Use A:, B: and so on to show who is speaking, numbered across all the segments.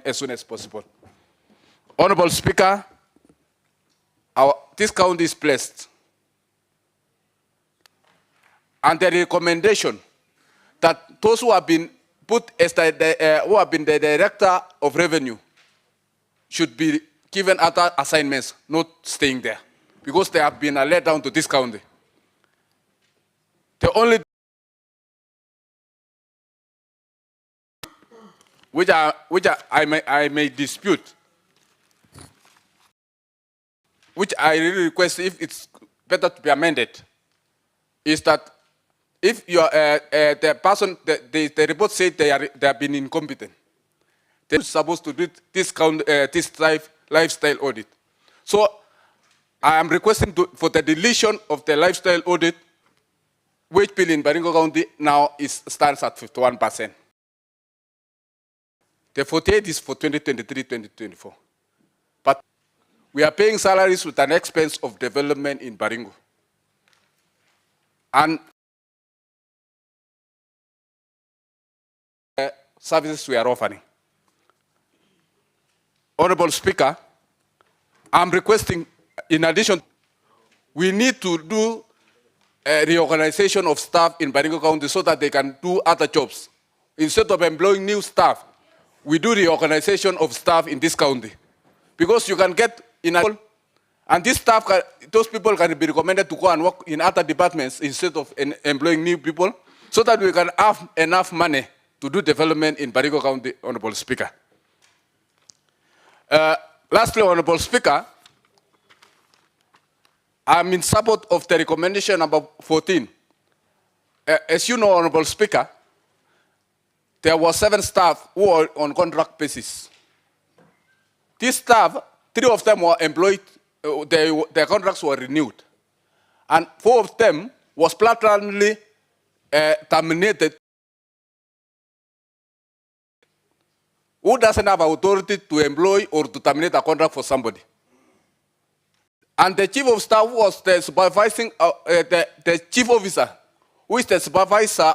A: as soon as possible. Honorable Speaker, this county is blessed. And the recommendation that those who have been put as who have been the Director of Revenue should be given other assignments, not staying there, because they have been let down to this county. The only which I may dispute, which I really request if it's better to be amended, is that if you are the person, the report said they have been incompetent, they're supposed to do this lifestyle audit. So I am requesting for the deletion of the lifestyle audit. Wage bill in Baringo County now stands at 51%. The 48 is for 2023-2024. But we are paying salaries with an expense of development in Baringo. And services we are offering. Honorable Speaker, I'm requesting, in addition, we need to do a reorganization of staff in Baringo County so that they can do other jobs. Instead of employing new staff, we do reorganization of staff in this county. Because you can get in a, and this staff, those people can be recommended to go and work in other departments instead of employing new people, so that we can have enough money to do development in Baringo County, Honorable Speaker. Lastly, Honorable Speaker, I'm in support of the recommendation number 14. As you know, Honorable Speaker, there were 7 staff who were on contract basis. These staff, 3 of them were employed, their contracts were renewed. And 4 of them was blatantly terminated. Who doesn't have authority to employ or to terminate a contract for somebody? And the chief of staff was the supervising, the chief officer, who is the supervisor,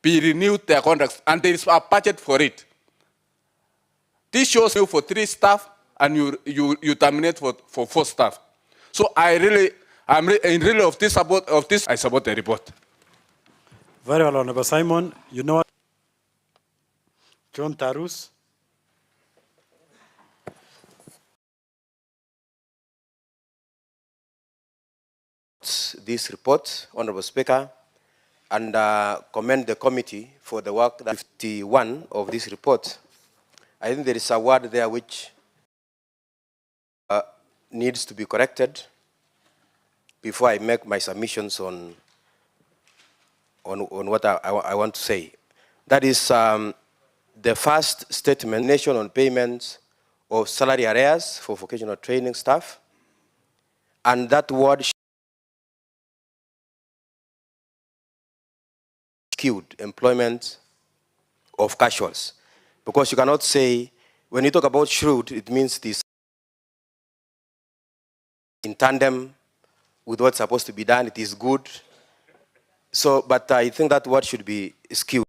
A: be renewed their contracts, and there is a budget for it. This shows you for 3 staff, and you terminate for 4 staff. So I'm really of this, I support the report.
B: Very well, Honorable Simon. You know what? John Tarus.
C: This report, Honorable Speaker, and commend the committee for the work. 51 of this report. I think there is a word there which needs to be corrected before I make my submissions on what I want to say. That is the first statement, nation on payments of salary arrears for vocational training staff, and that word skewed employment of casuals. Because you cannot say, when you talk about shrewd, it means this in tandem with what's supposed to be done, it is good. So, but I think that word should be skewed.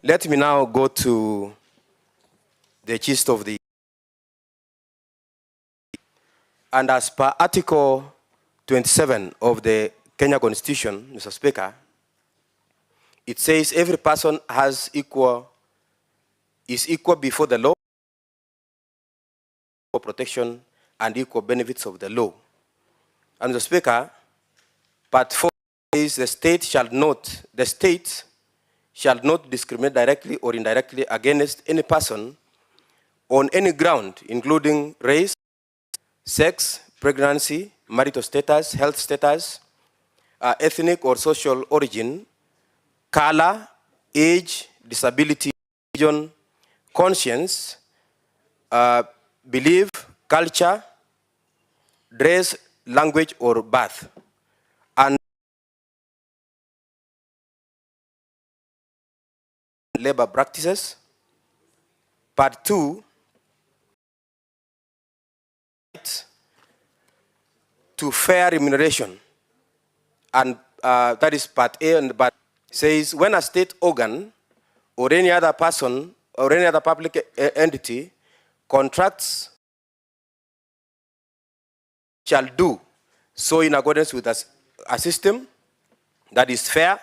C: Let me now go to the gist of the, and as per Article 27 of the Kenya Constitution, Mr. Speaker, it says every person is equal before the law, for protection and equal benefits of the law. And Mr. Speaker, Part 4 says the state shall not discriminate directly or indirectly against any person on any ground, including race, sex, pregnancy, marital status, health status, ethnic or social origin, color, age, disability, religion, conscience, belief, culture, dress, language, or birth. And labor practices. Part 2, to fair remuneration and that is part A, and part says when a state organ or any other person or any other public entity contracts shall do so in accordance with a system that is fair,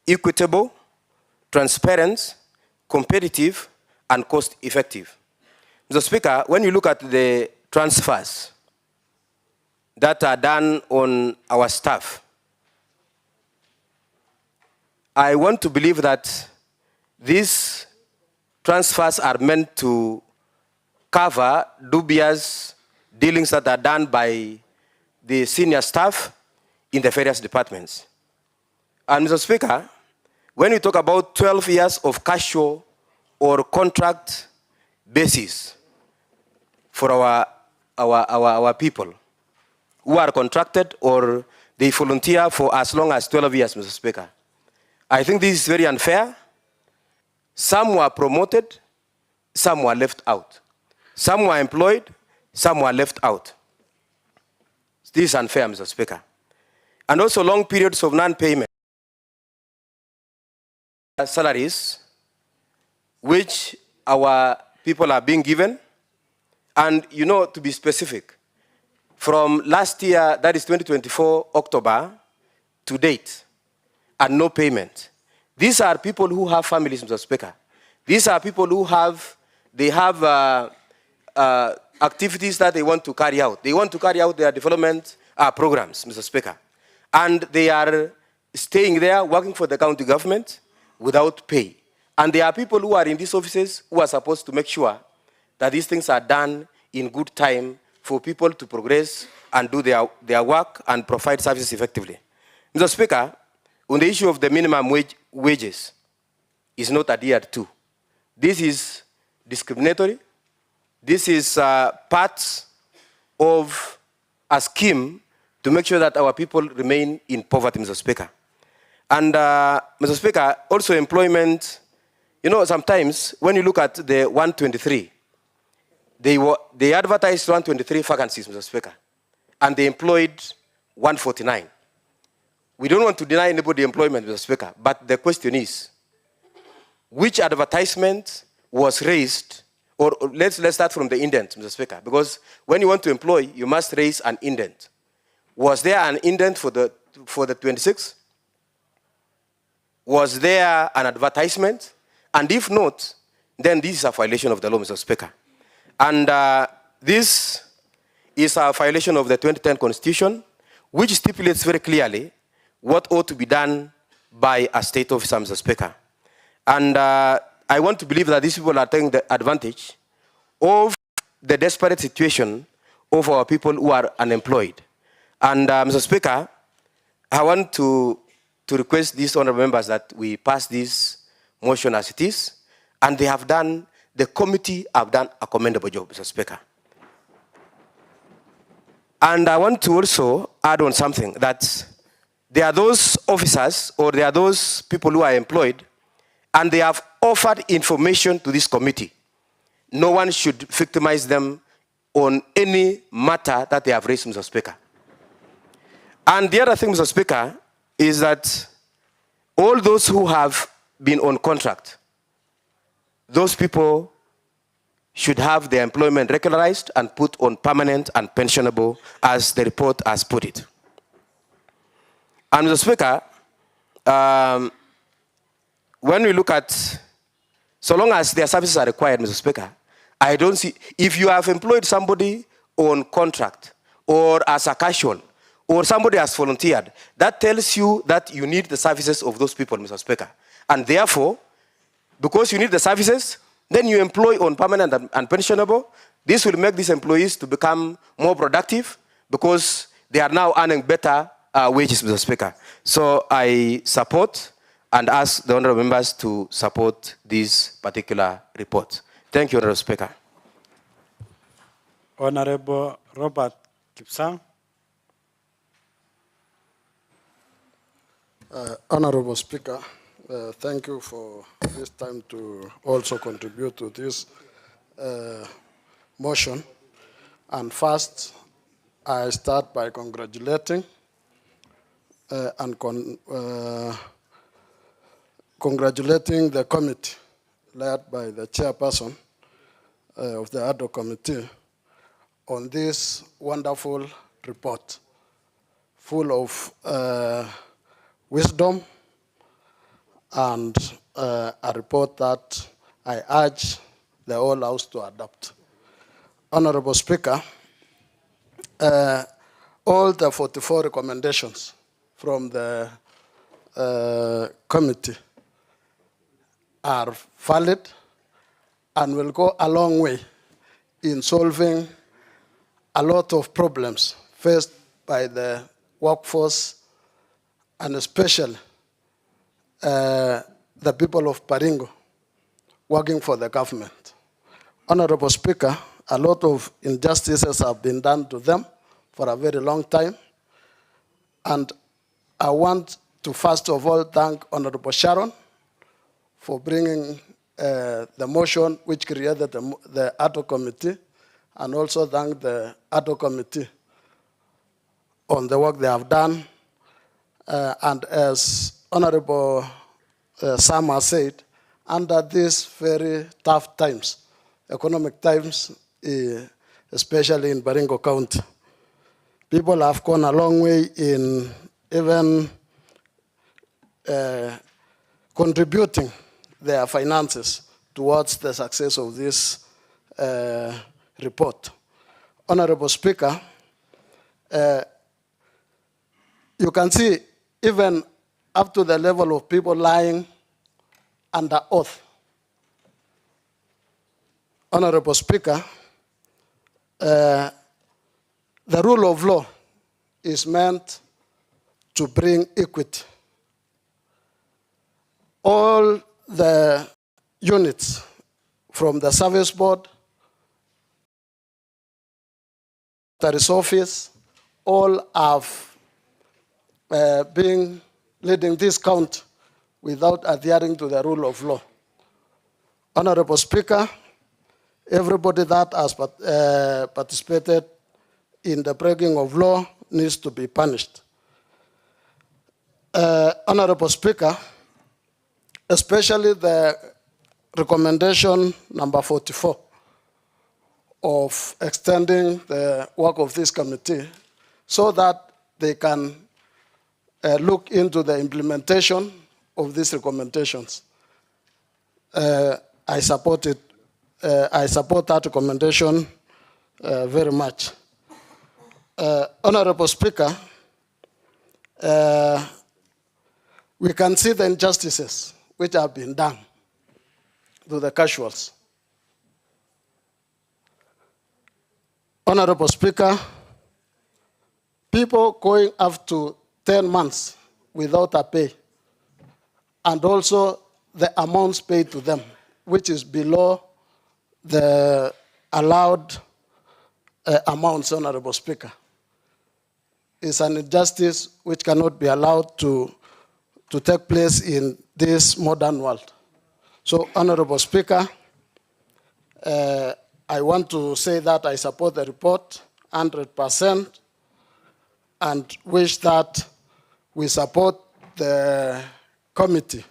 C: equitable, transparent, competitive, and cost-effective. Mr. Speaker, when you look at the transfers that are done on our staff, I want to believe that these transfers are meant to cover dubious dealings that are done by the senior staff in the various departments. And Mr. Speaker, when we talk about 12 years of casual or contract basis for our people who are contracted or they volunteer for as long as 12 years, Mr. Speaker, I think this is very unfair. Some were promoted, some were left out. Some were employed, some were left out. This is unfair, Mr. Speaker. And also long periods of non-payment. Salaries, which our people are being given. And you know, to be specific, from last year, that is 2024, October, to date, and no payment. These are people who have families, Mr. Speaker. These are people who have activities that they want to carry out. They want to carry out their development programs, Mr. Speaker. And they are staying there, working for the county government without pay. And there are people who are in these offices who are supposed to make sure that these things are done in good time for people to progress and do their work and provide services effectively. Mr. Speaker, on the issue of the minimum wages is not adhered to. This is discriminatory. This is part of a scheme to make sure that our people remain in poverty, Mr. Speaker. And Mr. Speaker, also employment, you know, sometimes when you look at the 123, they advertised 123 vacancies, Mr. Speaker, and they employed 149. We don't want to deny anybody employment, Mr. Speaker, but the question is, which advertisement was raised, or let's start from the indent, Mr. Speaker, because when you want to employ, you must raise an indent. Was there an indent for the 26? Was there an advertisement? And if not, then this is a violation of the law, Mr. Speaker. And this is a violation of the 2010 Constitution, which stipulates very clearly what ought to be done by a state officer, Mr. Speaker. And I want to believe that these people are taking the advantage of the desperate situation of our people who are unemployed. And Mr. Speaker, I want to request these honorable members that we pass this motion as it is, and they have done, the committee have done a commendable job, Mr. Speaker. And I want to also add on something, that there are those officers or there are those people who are employed and they have offered information to this committee. No one should victimize them on any matter that they have raised, Mr. Speaker. And the other thing, Mr. Speaker, is that all those who have been on contract, those people should have their employment regularized and put on permanent and pensionable, as the report has put it. And Mr. Speaker, when we look at, so long as their services are required, Mr. Speaker, I don't see, if you have employed somebody on contract or as a casual, or somebody has volunteered, that tells you that you need the services of those people, Mr. Speaker. And therefore, because you need the services, then you employ on permanent and pensionable. This will make these employees to become more productive because they are now earning better wages, Mr. Speaker. So I support and ask the honorable members to support this particular report. Thank you, Honorable Speaker.
B: Honorable Robert Kipsang.
D: Honorable Speaker, thank you for this time to also contribute to this motion. And first, I start by congratulating congratulating the committee led by the chairperson of the ad hoc committee on this wonderful report, full of wisdom, and a report that I urge the whole House to adopt. Honorable Speaker, all the 44 recommendations from the committee are valid and will go a long way in solving a lot of problems faced by the workforce and especially the people of Baringo working for the government. Honorable Speaker, a lot of injustices have been done to them for a very long time. And I want to first of all thank Honorable Sharon for bringing the motion which created the ad hoc committee, and also thank the ad hoc committee on the work they have done. And as Honorable Sam has said, under these very tough times, economic times, especially in Baringo County, people have gone a long way in even contributing their finances towards the success of this report. Honorable Speaker, you can see even up to the level of people lying under oath. Honorable Speaker, the rule of law is meant to bring equity. All the units from the service board, the office, all have been leading this count without adhering to the rule of law. Honorable Speaker, everybody that has participated in the breaking of law needs to be punished. Honorable Speaker, especially the recommendation number 44 of extending the work of this committee so that they can look into the implementation of these recommendations. I support it. I support that recommendation very much. Honorable Speaker, we can see the injustices which have been done to the casuals. Honorable Speaker, people going up to 10 months without a pay, and also the amounts paid to them, which is below the allowed amounts, Honorable Speaker, is an injustice which cannot be allowed to take place in this modern world. So, Honorable Speaker, I want to say that I support the report 100% and wish that we support the committee.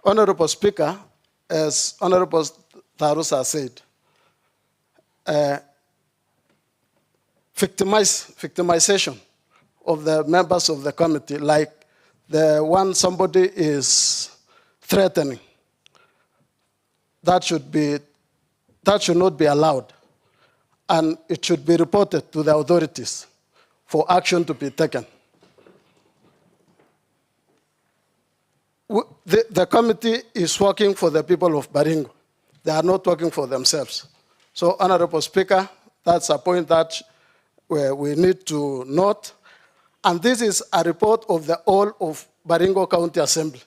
D: Honorable Speaker, as Honorable Tarusa said, victimization of the members of the committee, like the one somebody is threatening, that should not be allowed, and it should be reported to the authorities for action to be taken. The committee is working for the people of Baringo. They are not working for themselves. So, Honorable Speaker, that's a point that we need to note. And this is a report of the whole of Baringo County Assembly.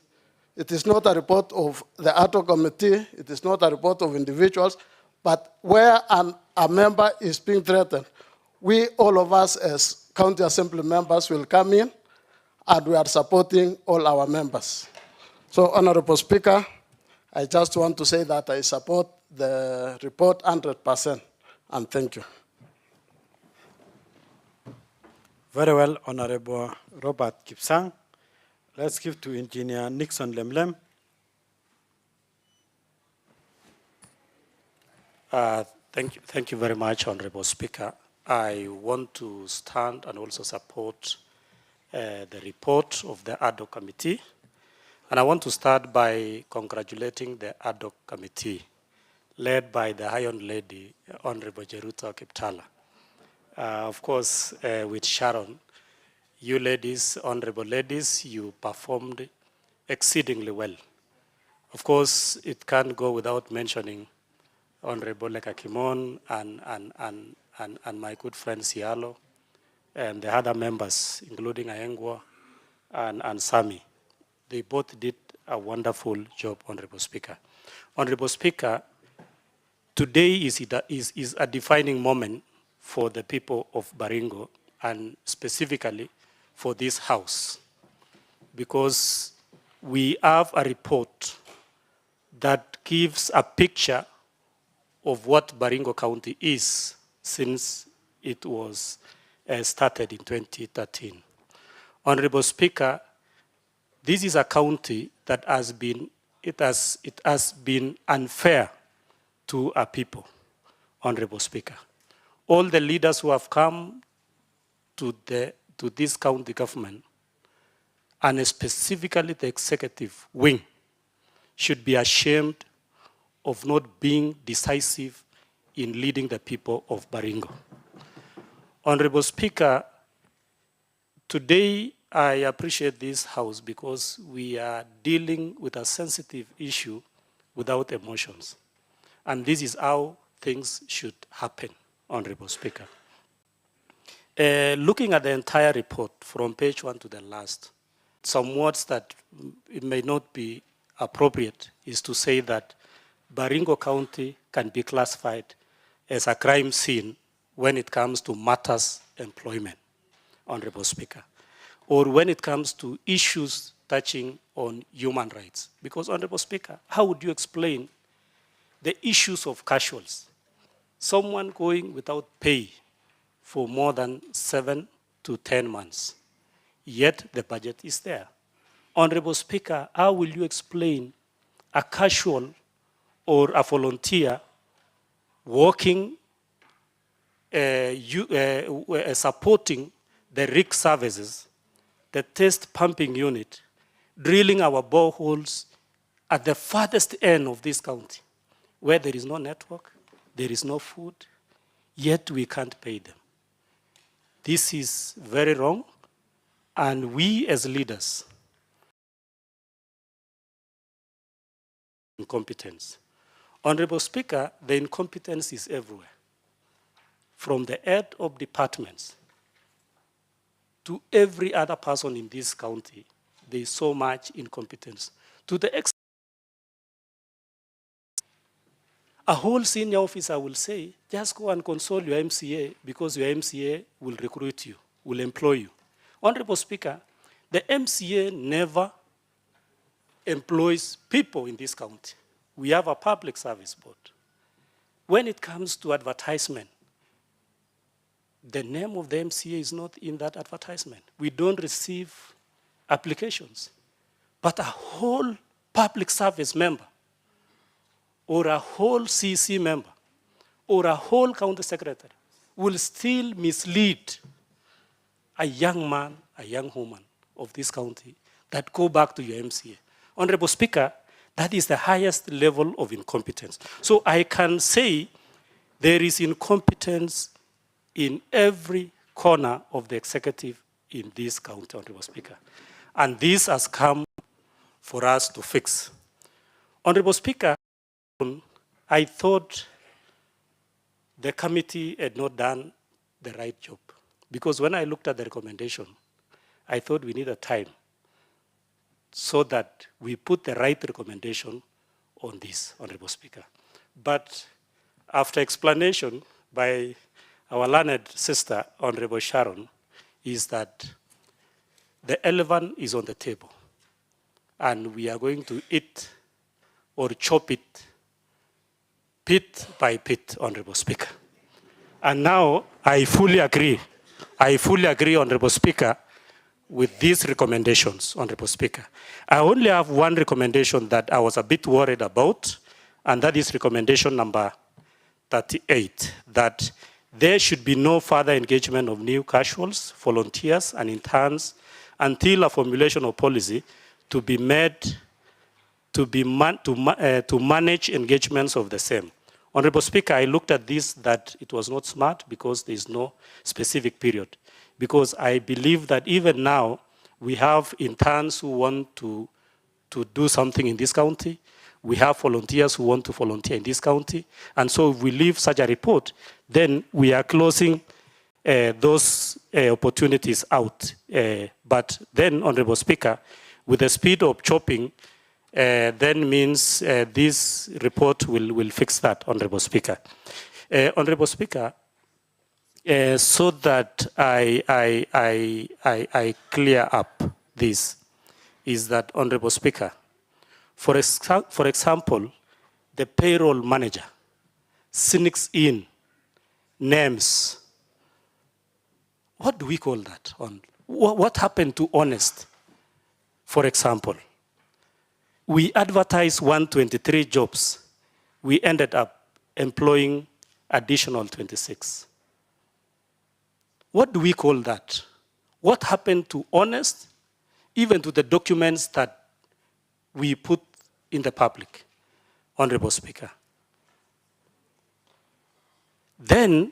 D: It is not a report of the ad hoc committee. It is not a report of individuals. But where a member is being threatened, we, all of us as County Assembly members, will come in, and we are supporting all our members. So, Honorable Speaker, I just want to say that I support the report 100%, and thank you.
B: Very well, Honorable Robert Kipsang. Let's give to Engineer Nixon Lemlem.
E: Thank you very much, Honorable Speaker. I want to stand and also support the report of the ad hoc committee. And I want to start by congratulating the ad hoc committee led by the Iron Lady, Honorable Jeruta Kiptala. Of course, with Sharon, you ladies, honorable ladies, you performed exceedingly well. Of course, it can't go without mentioning Honorable Leka Kimon and my good friend Sialo, and the other members, including Aengwa and Sami. They both did a wonderful job, Honorable Speaker. Honorable Speaker, today is a defining moment for the people of Baringo and specifically for this House, because we have a report that gives a picture of what Baringo County is since it was started in 2013. Honorable Speaker, this is a county that has been unfair to our people, Honorable Speaker. All the leaders who have come to this county government, and specifically the executive wing, should be ashamed of not being decisive in leading the people of Baringo. Honorable Speaker, today I appreciate this House because we are dealing with a sensitive issue without emotions. And this is how things should happen, Honorable Speaker. Looking at the entire report from page 1 to the last, some words that it may not be appropriate is to say that Baringo County can be classified as a crime scene when it comes to matters employment, Honorable Speaker, or when it comes to issues touching on human rights. Because, Honorable Speaker, how would you explain the issues of casuals? Someone going without pay for more than 7 to 10 months, yet the budget is there. Honorable Speaker, how will you explain a casual or a volunteer working, supporting the RIC services, the test pumping unit, drilling our boreholes at the farthest end of this county, where there is no network, there is no food, yet we can't pay them? This is very wrong, and we as leaders, incompetence. Honorable Speaker, the incompetence is everywhere. From the head of departments to every other person in this county, there is so much incompetence. To the extent a whole senior officer will say, just go and console your MCA because your MCA will recruit you, will employ you. Honorable Speaker, the MCA never employs people in this county. We have a public service board. When it comes to advertisement, the name of the MCA is not in that advertisement. We don't receive applications. But a whole public service member, or a whole CC member, or a whole county secretary will still mislead a young man, a young woman of this county that go back to your MCA. Honorable Speaker, that is the highest level of incompetence. So I can say there is incompetence in every corner of the executive in this county, Honorable Speaker. And this has come for us to fix. Honorable Speaker, I thought the committee had not done the right job. Because when I looked at the recommendation, I thought we needed time so that we put the right recommendation on this, Honorable Speaker. But after explanation by our learned sister, Honorable Sharon, is that the elephant is on the table, and we are going to eat or chop it pit by pit, Honorable Speaker. And now I fully agree I fully agree, Honorable Speaker, with these recommendations, Honorable Speaker. I only have one recommendation that I was a bit worried about, and that is recommendation number 38, that there should be no further engagement of new casuals, volunteers, and interns until a formulation of policy to be made to manage engagements of the same. Honorable Speaker, I looked at this that it was not smart because there is no specific period. Because I believe that even now we have interns who want to do something in this county. We have volunteers who want to volunteer in this county. And so if we leave such a report, then we are closing those opportunities out. But then, Honorable Speaker, with the speed of chopping, then means this report will fix that, Honorable Speaker. Honorable Speaker, so that I clear up this, is that, Honorable Speaker, for example, the payroll manager sneaks in names. What do we call that? What happened to honest? For example, we advertised 123 jobs. We ended up employing additional 26. What do we call that? What happened to honest, even to the documents that we put in the public, Honorable Speaker? Then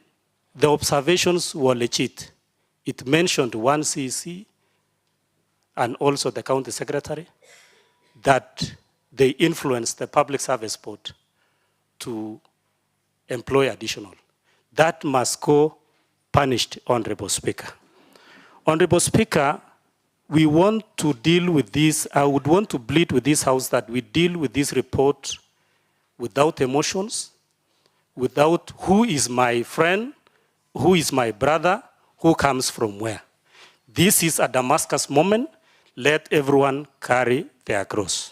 E: the observations were legit. It mentioned one CEC and also the county secretary that they influenced the public service board to employ additional. That must go punished, Honorable Speaker. Honorable Speaker, we want to deal with this. I would want to plead with this House that we deal with this report without emotions, without who is my friend, who is my brother, who comes from where. This is a Damascus moment. Let everyone carry their cross.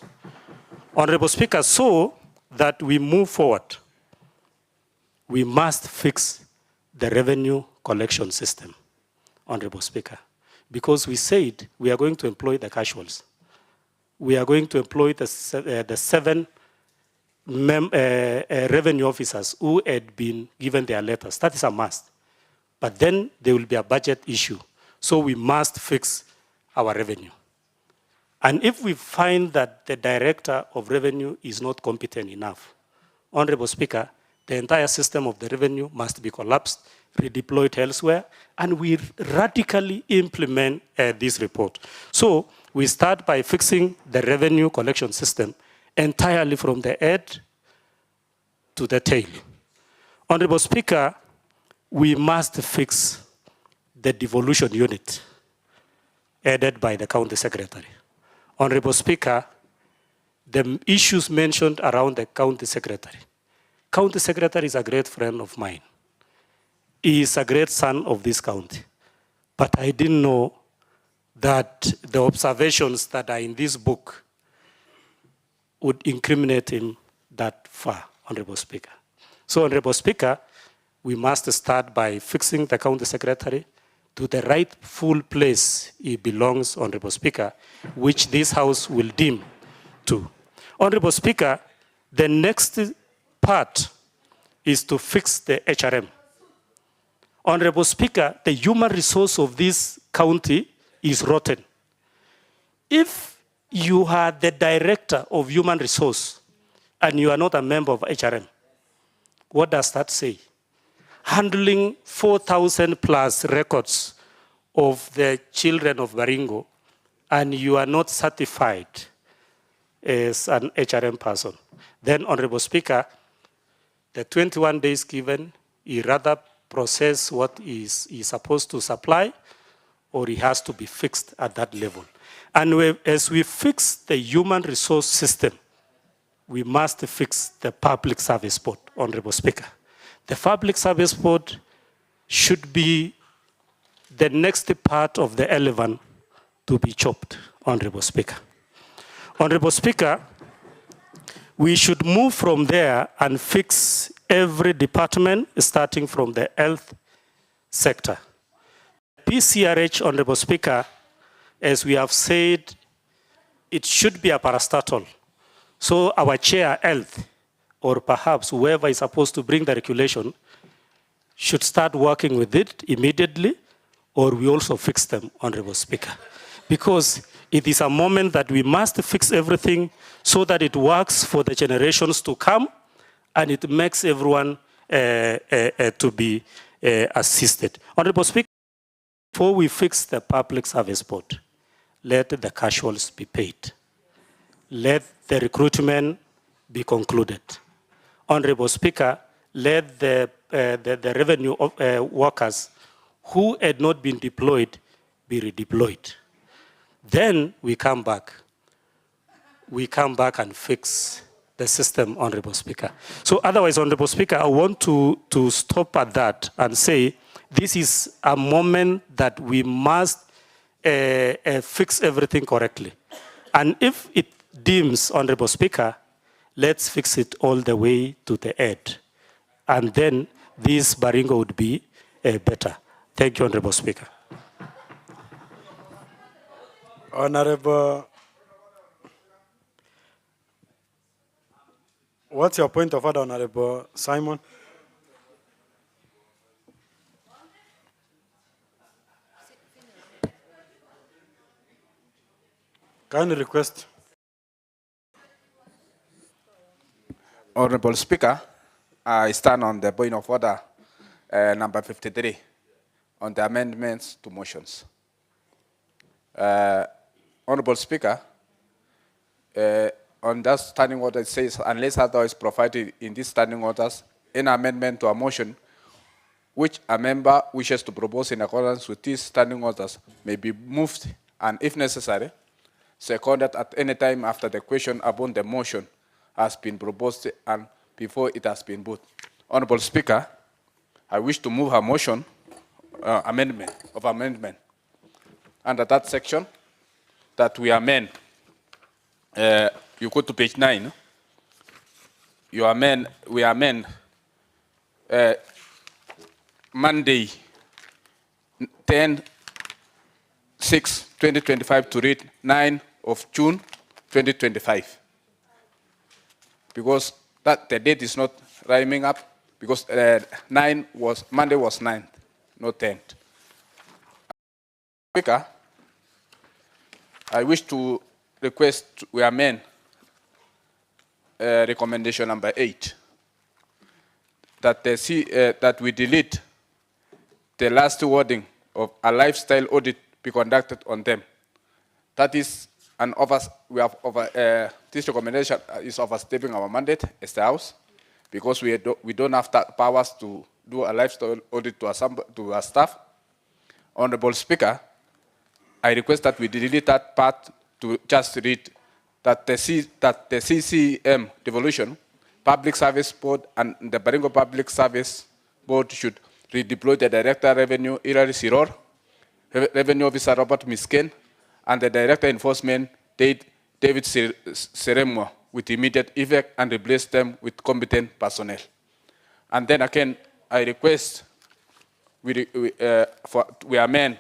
E: Honorable Speaker, so that we move forward, we must fix the revenue collection system, Honorable Speaker, because we said we are going to employ the casuals. We are going to employ the seven revenue officers who had been given their letters. That is a must. But then there will be a budget issue. So we must fix our revenue. And if we find that the director of revenue is not competent enough, Honorable Speaker, the entire system of the revenue must be collapsed, redeployed elsewhere, and we radically implement this report. So we start by fixing the revenue collection system entirely from the head to the tail. Honorable Speaker, we must fix the devolution unit headed by the county secretary. Honorable Speaker, the issues mentioned around the county secretary. County secretary is a great friend of mine. He is a great son of this county. But I didn't know that the observations that are in this book would incriminate him that far, Honorable Speaker. So, Honorable Speaker, we must start by fixing the county secretary to the rightful place he belongs, Honorable Speaker, which this House will deem to. Honorable Speaker, the next part is to fix the HRM. Honorable Speaker, the human resource of this county is rotten. If you are the director of human resource and you are not a member of HRM, what does that say? Handling 4,000 plus records of the children of Baringo, and you are not certified as an HRM person. Then, Honorable Speaker, the 21 days given, he rather process what is supposed to supply, or he has to be fixed at that level. And as we fix the human resource system, we must fix the public service board, Honorable Speaker. The public service board should be the next part of the elephant to be chopped, Honorable Speaker. Honorable Speaker, we should move from there and fix every department, starting from the health sector. PCRH, Honorable Speaker, as we have said, it should be a parastatal. So our chair, health, or perhaps whoever is supposed to bring the regulation, should start working with it immediately, or we also fix them, Honorable Speaker. Because it is a moment that we must fix everything so that it works for the generations to come, and it makes everyone to be assisted. Honorable Speaker, before we fix the Public Service Board, let the casuals be paid. Let the recruitment be concluded. Honorable Speaker, let the revenue workers who had not been deployed be redeployed. Then we come back. We come back and fix the system, Honorable Speaker. So otherwise, Honorable Speaker, I want to stop at that and say this is a moment that we must fix everything correctly. And if it deems, Honorable Speaker, let's fix it all the way to the end. And then this Baringo would be better. Thank you, Honorable Speaker.
B: Honorable, what's your point of order, Honorable Simon? Kindly request.
A: Honorable Speaker, I stand on the point of order number 53 on the amendments to motions. Honorable Speaker, on that standing order, it says, unless otherwise provided in these standing orders, any amendment to a motion which a member wishes to propose in accordance with these standing orders may be moved and, if necessary, seconded at any time after the question upon the motion has been proposed and before it has been put. Honorable Speaker, I wish to move a motion, amendment. Under that section, that we amend, you go to page 9, we amend Monday, 10/6/2025 to read 9 of June 2025. Because that the date is not rhyming up, because Monday was 9th, not 10th. Speaker, I wish to request we amend recommendation number 8, that that we delete the last wording of a lifestyle audit be conducted on them. That is an this recommendation is overstepping our mandate as the House, because we don't have powers to do a lifestyle audit to our staff. Honorable Speaker, I request that we delete that part to just read that the CCM devolution, Public Service Board, and the Baringo Public Service Board should redeploy the Director Revenue, Hilary Siror, Revenue Officer Robert Misken, and the Director Enforcement, David Seremo, with immediate effect, and replace them with competent personnel. And then again, I request we amend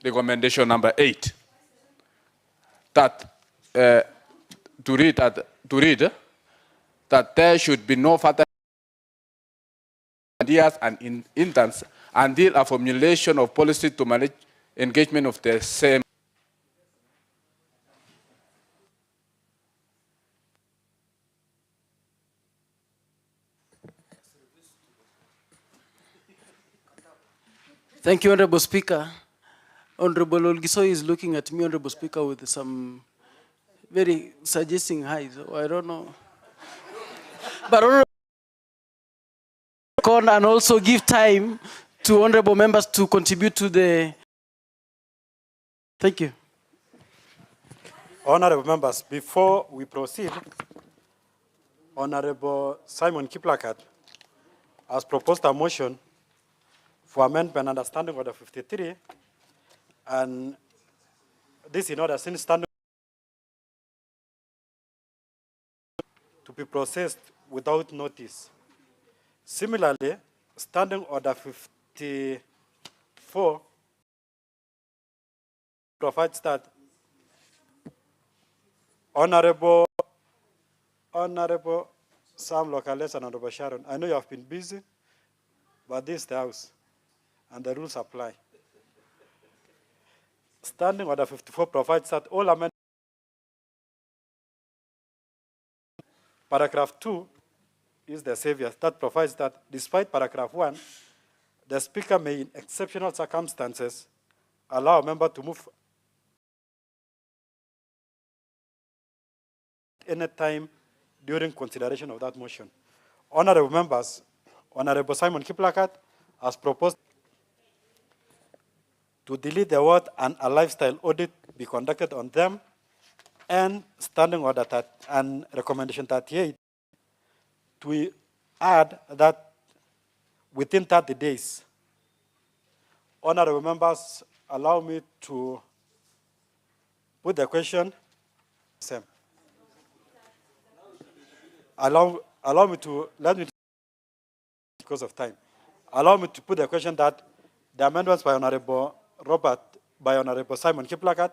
A: recommendation number 8, that to read that there should be no further ideas and intents until a formulation of policy to manage engagement of the same.
F: Thank you, Honorable Speaker. Honorable Olgiso is looking at me, Honorable Speaker, with some very suggesting hi, so I don't know. But Honorable and also give time to honorable members to contribute to the. Thank you.
B: Honorable members, before we proceed, Honorable Simon Kiplagat has proposed a motion for amendment under Standing Order 53, and this in order since standing to be processed without notice. Similarly, Standing Order 54 provides that Honorable Sam Locales and Honorable Sharon, I know you have been busy, but this is the House, and the rules apply. Standing Order 54 provides that all amendments. Paragraph 2 is the savior that provides that despite paragraph 1, the Speaker may, in exceptional circumstances, allow a member to move any time during consideration of that motion. Honorable members, Honorable Simon Kiplagat has proposed to delete the word "and a lifestyle audit be conducted on them," and standing order and recommendation 38 to add that within 30 days. Honorable members, allow me to put the question. Sam. Allow me to, because of time, allow me to put the question that the amendments by Honorable Simon Kiplagat,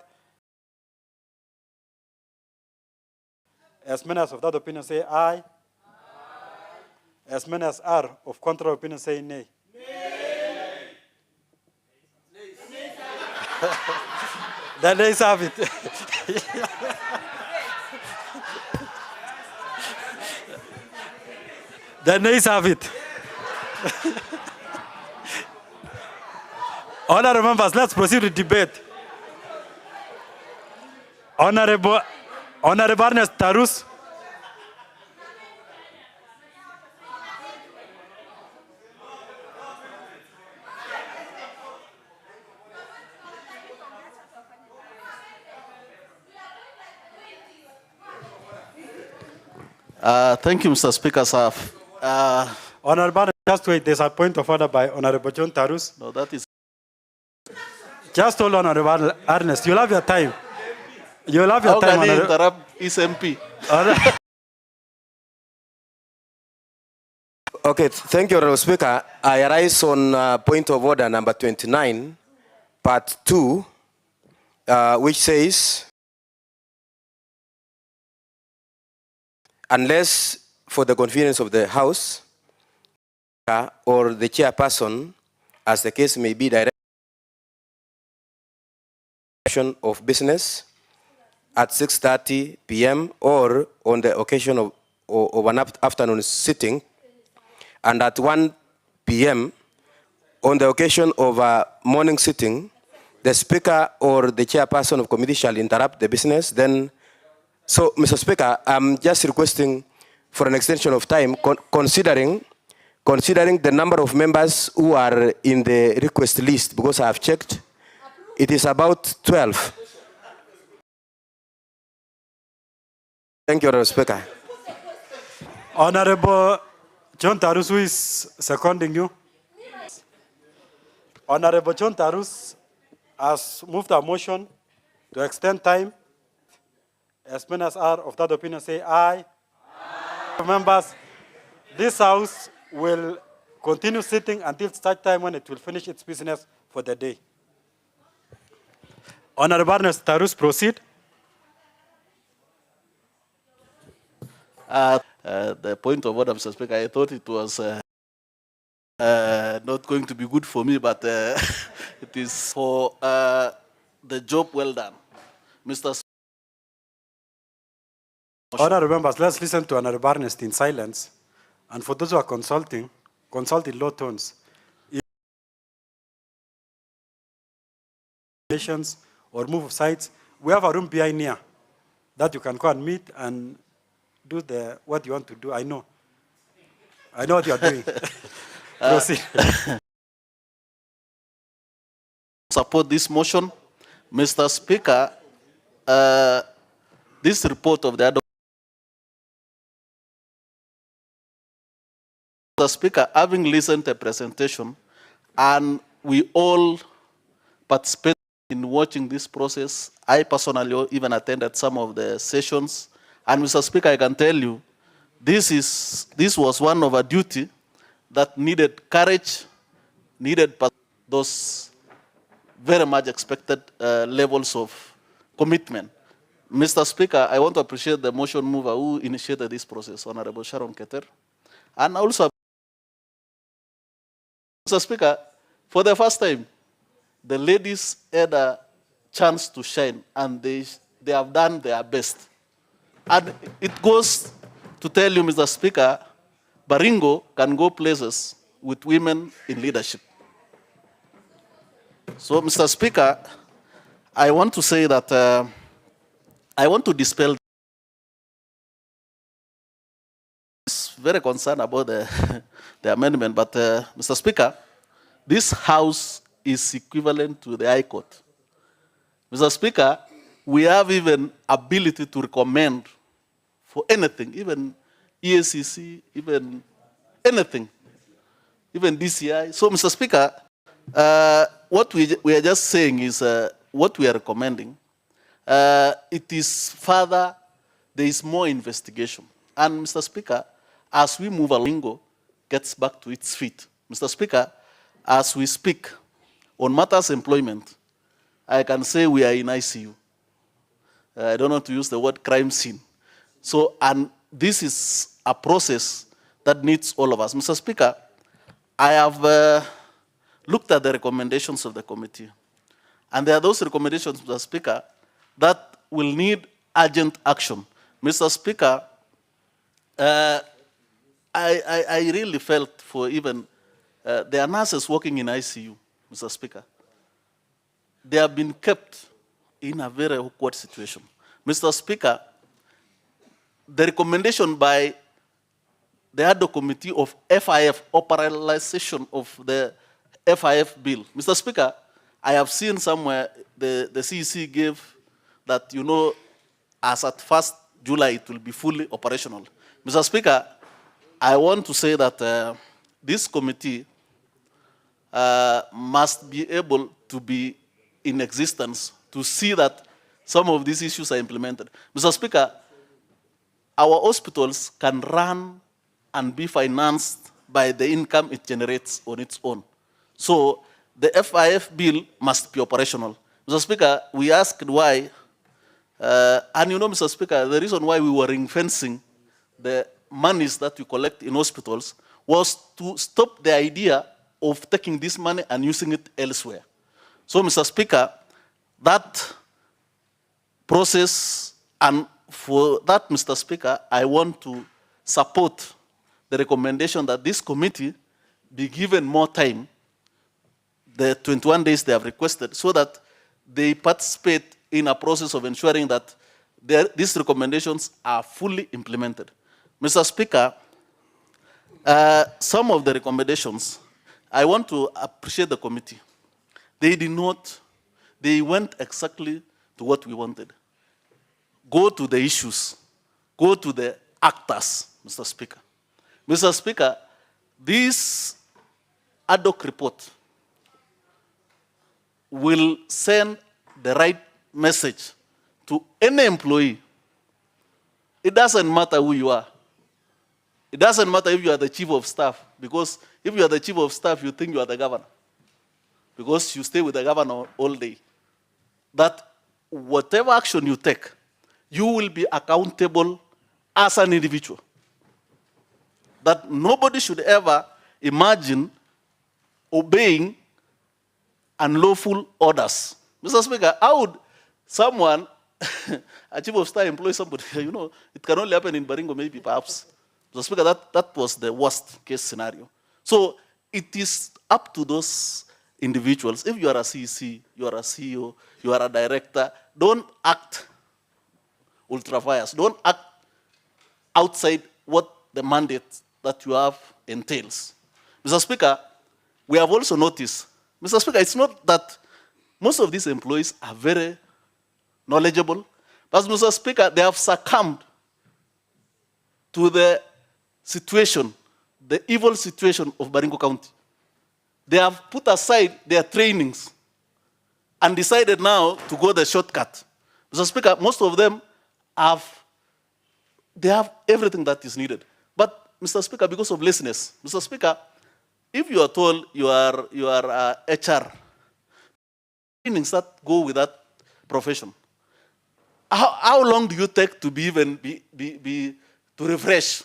B: as many as of that opinion say aye. As many as are of contrary opinion say nay. The nays have it. The nays have it. Honorable members, let's proceed with debate. Honorable Ernest Tarus.
G: Thank you, Mr. Speaker, sir.
B: Honorable, just wait. There's a point of order by Honorable John Tarus.
G: No, that is.
B: Just hold on, Honorable Ernest. You'll have your time. You'll have your
G: How
B: time,
G: can he
B: Honorable.
G: interrupt his MP?
C: Okay, thank you, Honorable Speaker. I arise on point of order number 29, part 2, which says, unless for the convenience of the House or the chairperson, as the case may be, direction of business at 6:30 p.m. or on the occasion of an afternoon sitting, and at 1 p.m. on the occasion of a morning sitting, the Speaker or the chairperson of committee shall interrupt the business. Then, so, Mr. Speaker, I'm just requesting for an extension of time, considering the number of members who are in the request list, because I have checked, it is about 12. Thank you, Honorable Speaker.
B: Honorable John Tarus, who is seconding you? Honorable John Tarus has moved a motion to extend time. As many as are of that opinion say aye. Members, this House will continue sitting until such time when it will finish its business for the day. Honorable Ernest Tarus, proceed.
G: The point of order, Mr. Speaker, I thought it was not going to be good for me, but it is for the job well done. Mr.
B: Honorable members, let's listen to Honorable Ernest in silence. And for those who are consulting, consult in low tones. Or move sides. We have a room behind here that you can go and meet and do what you want to do. I know what you are doing. Proceed.
G: Support this motion. Mr. Speaker, this report of the Mr. Speaker, having listened to the presentation, and we all participate in watching this process. I personally even attended some of the sessions. And Mr. Speaker, I can tell you, this was one of a duty that needed courage, needed those very much expected levels of commitment. Mr. Speaker, I want to appreciate the motion mover who initiated this process, Honorable Sharon Keter. And also, Mr. Speaker, for the first time, the ladies had a chance to shine, and they have done their best. And it goes to tell you, Mr. Speaker, Baringo can go places with women in leadership. So, Mr. Speaker, I want to say that I want to dispel. Very concerned about the amendment, but Mr. Speaker, this House is equivalent to the High Court. Mr. Speaker, we have even ability to recommend for anything, even EACC, even anything, even DCI. So, Mr. Speaker, what we are just saying is what we are recommending. It is further, there is more investigation. And Mr. Speaker, as we move along, gets back to its feet. Mr. Speaker, as we speak on matters employment, I can say we are in ICU. I don't want to use the word crime scene. So, and this is a process that needs all of us. Mr. Speaker, I have looked at the recommendations of the committee. And there are those recommendations, Mr. Speaker, that will need urgent action. Mr. Speaker, I really felt for even, there are nurses working in ICU, Mr. Speaker. They have been kept in a very awkward situation. Mr. Speaker, the recommendation by the ad hoc committee of FIF, operationalization of the FIF bill. Mr. Speaker, I have seen somewhere the CEC gave that, you know, as at 1st July, it will be fully operational. Mr. Speaker, I want to say that this committee must be able to be in existence to see that some of these issues are implemented. Mr. Speaker, our hospitals can run and be financed by the income it generates on its own. So the FIF bill must be operational. Mr. Speaker, we asked why, and you know, Mr. Speaker, the reason why we were ring-fencing the monies that we collect in hospitals was to stop the idea of taking this money and using it elsewhere. So, Mr. Speaker, that process, and for that, Mr. Speaker, I want to support the recommendation that this committee be given more time, the 21 days they have requested, so that they participate in a process of ensuring that these recommendations are fully implemented. Mr. Speaker, some of the recommendations, I want to appreciate the committee. They went exactly to what we wanted. Go to the issues, go to the actors, Mr. Speaker. Mr. Speaker, this ad hoc report will send the right message to any employee. It doesn't matter who you are. It doesn't matter if you are the chief of staff, because if you are the chief of staff, you think you are the governor, because you stay with the governor all day. That whatever action you take, you will be accountable as an individual. That nobody should ever imagine obeying unlawful orders. Mr. Speaker, how would someone, a chief of staff, employ somebody? You know, it can only happen in Baringo, maybe, perhaps. Mr. Speaker, that was the worst case scenario. So it is up to those individuals. If you are a CEC, you are a CEO, you are a director, don't act ultra-vires. Don't act outside what the mandate that you have entails. Mr. Speaker, we have also noticed, Mr. Speaker, it's not that most of these employees are very knowledgeable, but Mr. Speaker, they have succumbed to the situation, the evil situation of Baringo County. They have put aside their trainings and decided now to go the shortcut. Mr. Speaker, most of them have everything that is needed. But, Mr. Speaker, because of laziness, Mr. Speaker, if you are told you are HR trainings that go with that profession. How long do you take to to refresh?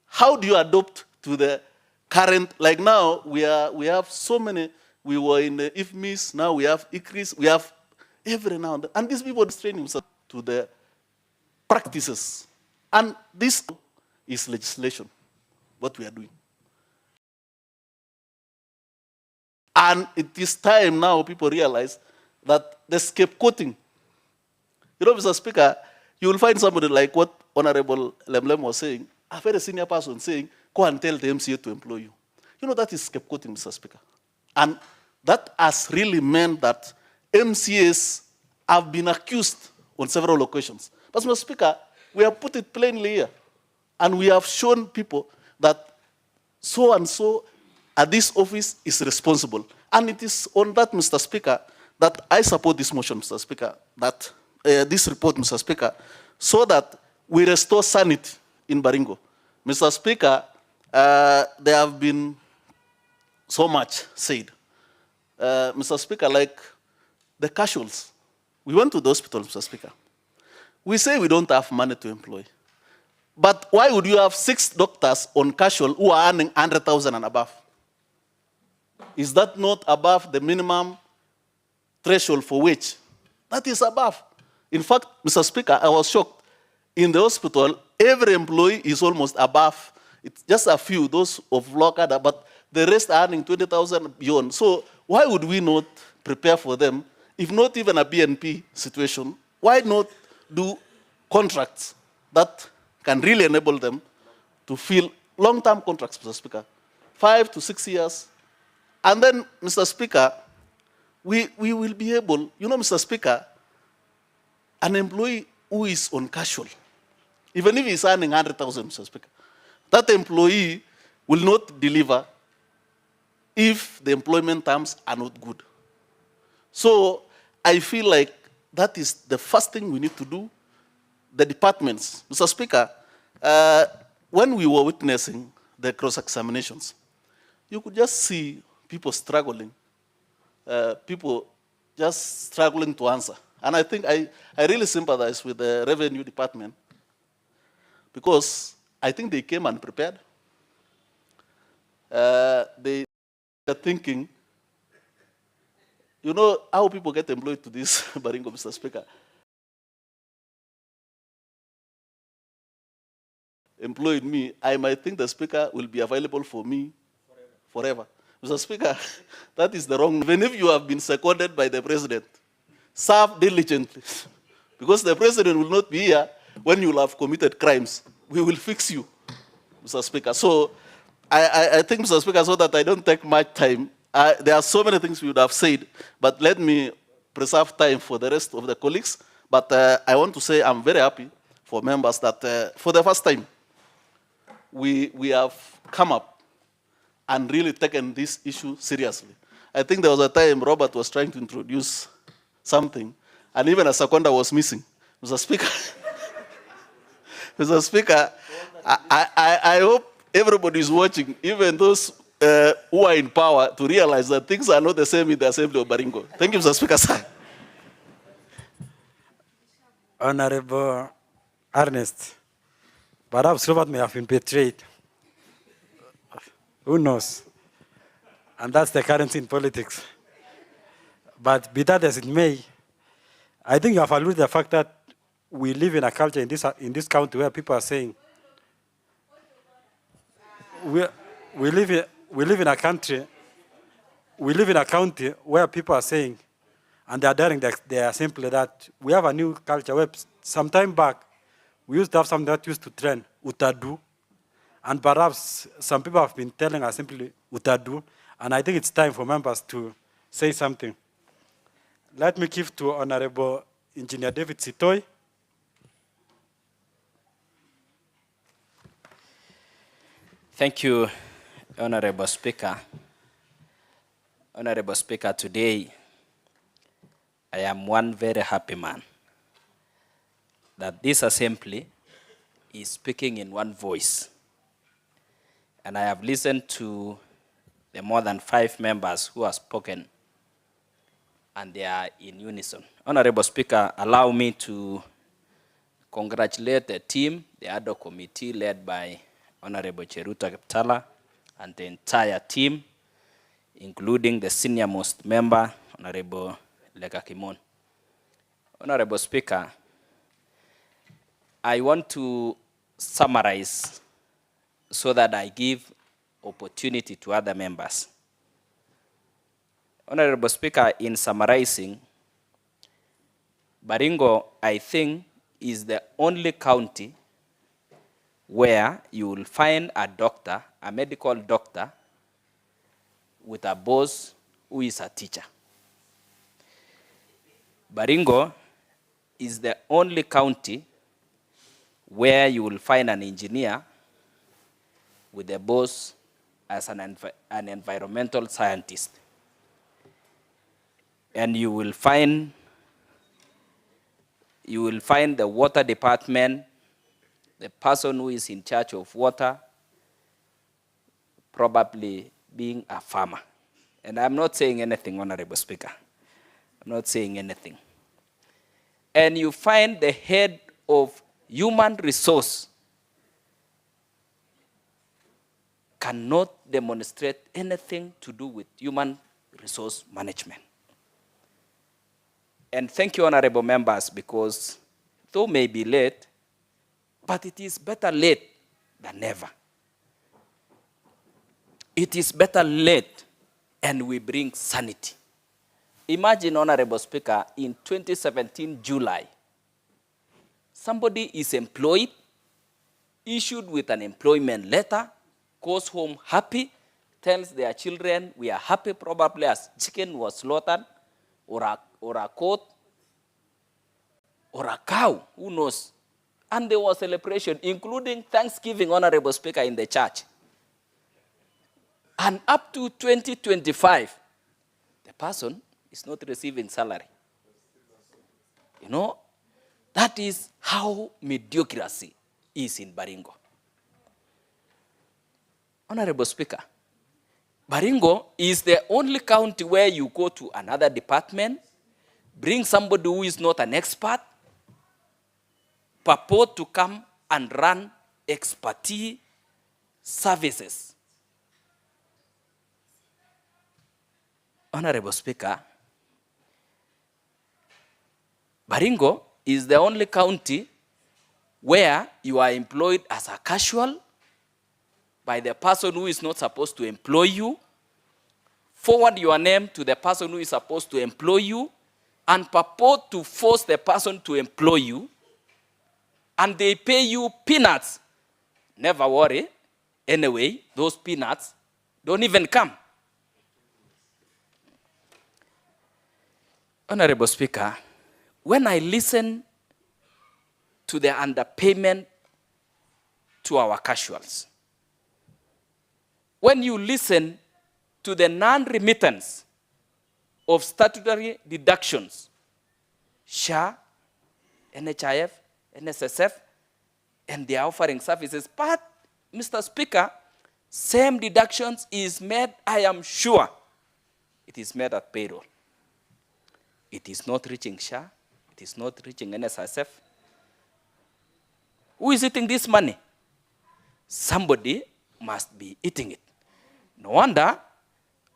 G: How do you adopt to the current, like now we have so many, we were in the IFMIS, now we have ICRIS, we have every now and then. And these people train themselves to the practices. And this is legislation, what we are doing. And it is time now people realize that the scapegoating, you know, Mr. Speaker, you will find somebody like what Honorable Lemlem was saying, a very senior person saying, go and tell the MCA to employ you. You know, that is scapegoating, Mr. Speaker. And that has really meant that MCAs have been accused on several occasions. But, Mr. Speaker, we have put it plainly here. And we have shown people that so and so at this office is responsible. And it is on that, Mr. Speaker, that I support this motion, Mr. Speaker, that this report, Mr. Speaker, so that we restore sanity in Baringo. Mr. Speaker, there have been so much said. Mr. Speaker, like the casuals, we went to the hospital, Mr. Speaker. We say we don't have money to employ. But why would you have 6 doctors on casual who are earning 100,000 and above? Is that not above the minimum threshold for wage? That is above. In fact, Mr. Speaker, I was shocked. In the hospital, every employee is almost above. It's just a few, those of local, but the rest are earning 20,000 beyond. So why would we not prepare for them, if not even a BNP situation? Why not do contracts that can really enable them to fill long-term contracts, Mr. Speaker, 5 to 6 years? And then, Mr. Speaker, we will be able, you know, Mr. Speaker, an employee who is on casual, even if he's earning 100,000, Mr. Speaker, that employee will not deliver if the employment terms are not good. So I feel like that is the first thing we need to do. The departments, Mr. Speaker, when we were witnessing the cross-examinations, you could just see people struggling, people just struggling to answer. And I think I really sympathize with the revenue department, because I think they came unprepared. They are thinking, you know how people get employed to this, Baringo, Mr. Speaker. Employed me, I might think the Speaker will be available for me forever. Mr. Speaker, that is the wrong. Even if you have been seconded by the President, serve diligently, because the President will not be here when you will have committed crimes. We will fix you, Mr. Speaker. So I think, Mr. Speaker, so that I don't take much time, there are so many things we would have said, but let me preserve time for the rest of the colleagues. But I want to say I'm very happy for members that for the first time, we have come up and really taken this issue seriously. I think there was a time Robert was trying to introduce something, and even a seconder was missing. Mr. Speaker, Mr. Speaker, I hope everybody is watching, even those who are in power, to realize that things are not the same in the Assembly of Baringo. Thank you, Mr. Speaker, sir.
B: Honorable Ernest, perhaps Robert may have been betrayed. Who knows? And that's the currency in politics. But be that as it may, I think you have alluded to the fact that we live in a culture in this country where people are saying, we live in a country where people are saying, and they are daring, they are simply that we have a new culture where some time back, we used to have something that used to trend, utadu, and perhaps some people have been telling us simply utadu, and I think it's time for members to say something. Let me give to Honorable Engineer David Sitoi.
H: Thank you, Honorable Speaker. Honorable Speaker, today I am one very happy man that this assembly is speaking in one voice. And I have listened to the more than 5 members who have spoken. and they are in unison. Honorable Speaker, allow me to congratulate the team, the ADO committee led by Honorable Cheruta Kiptala and the entire team, including the senior most member, Honorable Lega Kimon. Honorable Speaker, I want to summarize so that I give opportunity to other members. Honorable Speaker, in summarizing, Baringo, I think, is the only county where you will find a doctor, a medical doctor, with a boss who is a teacher. Baringo is the only county where you will find an engineer with a boss as an environmental scientist. And you will find the water department, the person who is in charge of water, probably being a farmer. And I'm not saying anything, Honorable Speaker. I'm not saying anything. And you find the head of human resource cannot demonstrate anything to do with human resource management. And thank you, honorable members, because though may be late, but it is better late than never. It is better late, and we bring sanity. Imagine, Honorable Speaker, in 2017, July, somebody is employed, issued with an employment letter, goes home happy, tells their children, we are happy, probably as chicken was slaughtered, or a goat, or a cow, who knows? And there was celebration, including Thanksgiving, Honorable Speaker, in the church. And up to 2025, the person is not receiving salary. You know, that is how mediocrity is in Baringo. Honorable Speaker, Baringo is the only county where you go to another department, bring somebody who is not an expert, purport to come and run expertise services. Honorable Speaker, Baringo is the only county where you are employed as a casual by the person who is not supposed to employ you, forward your name to the person who is supposed to employ you, and purport to force the person to employ you, and they pay you peanuts. Never worry. Anyway, those peanuts don't even come. Honorable Speaker, when I listen to the underpayment to our casuals, when you listen to the non-remittance of statutory deductions, SHA, NHIF, NSSF, and they are offering services, but, Mr. Speaker, same deductions is made, I am sure, it is made at payroll. It is not reaching SHA, it is not reaching NSSF. Who is eating this money? Somebody must be eating it. No wonder,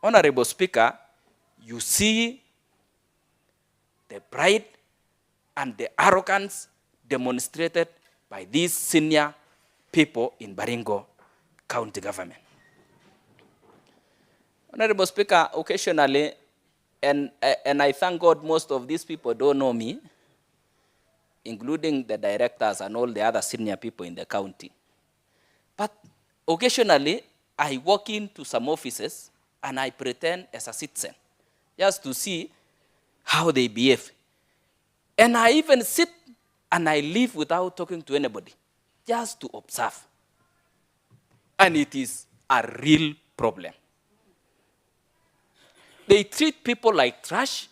H: Honorable Speaker, you see the pride and the arrogance demonstrated by these senior people in Baringo County government. Honorable Speaker, occasionally, and I thank God most of these people don't know me, including the directors and all the other senior people in the county. But occasionally, I walk into some offices and I pretend as a citizen, just to see how they behave. And I even sit and I leave without talking to anybody, just to observe. And it is a real problem. They treat people like trash.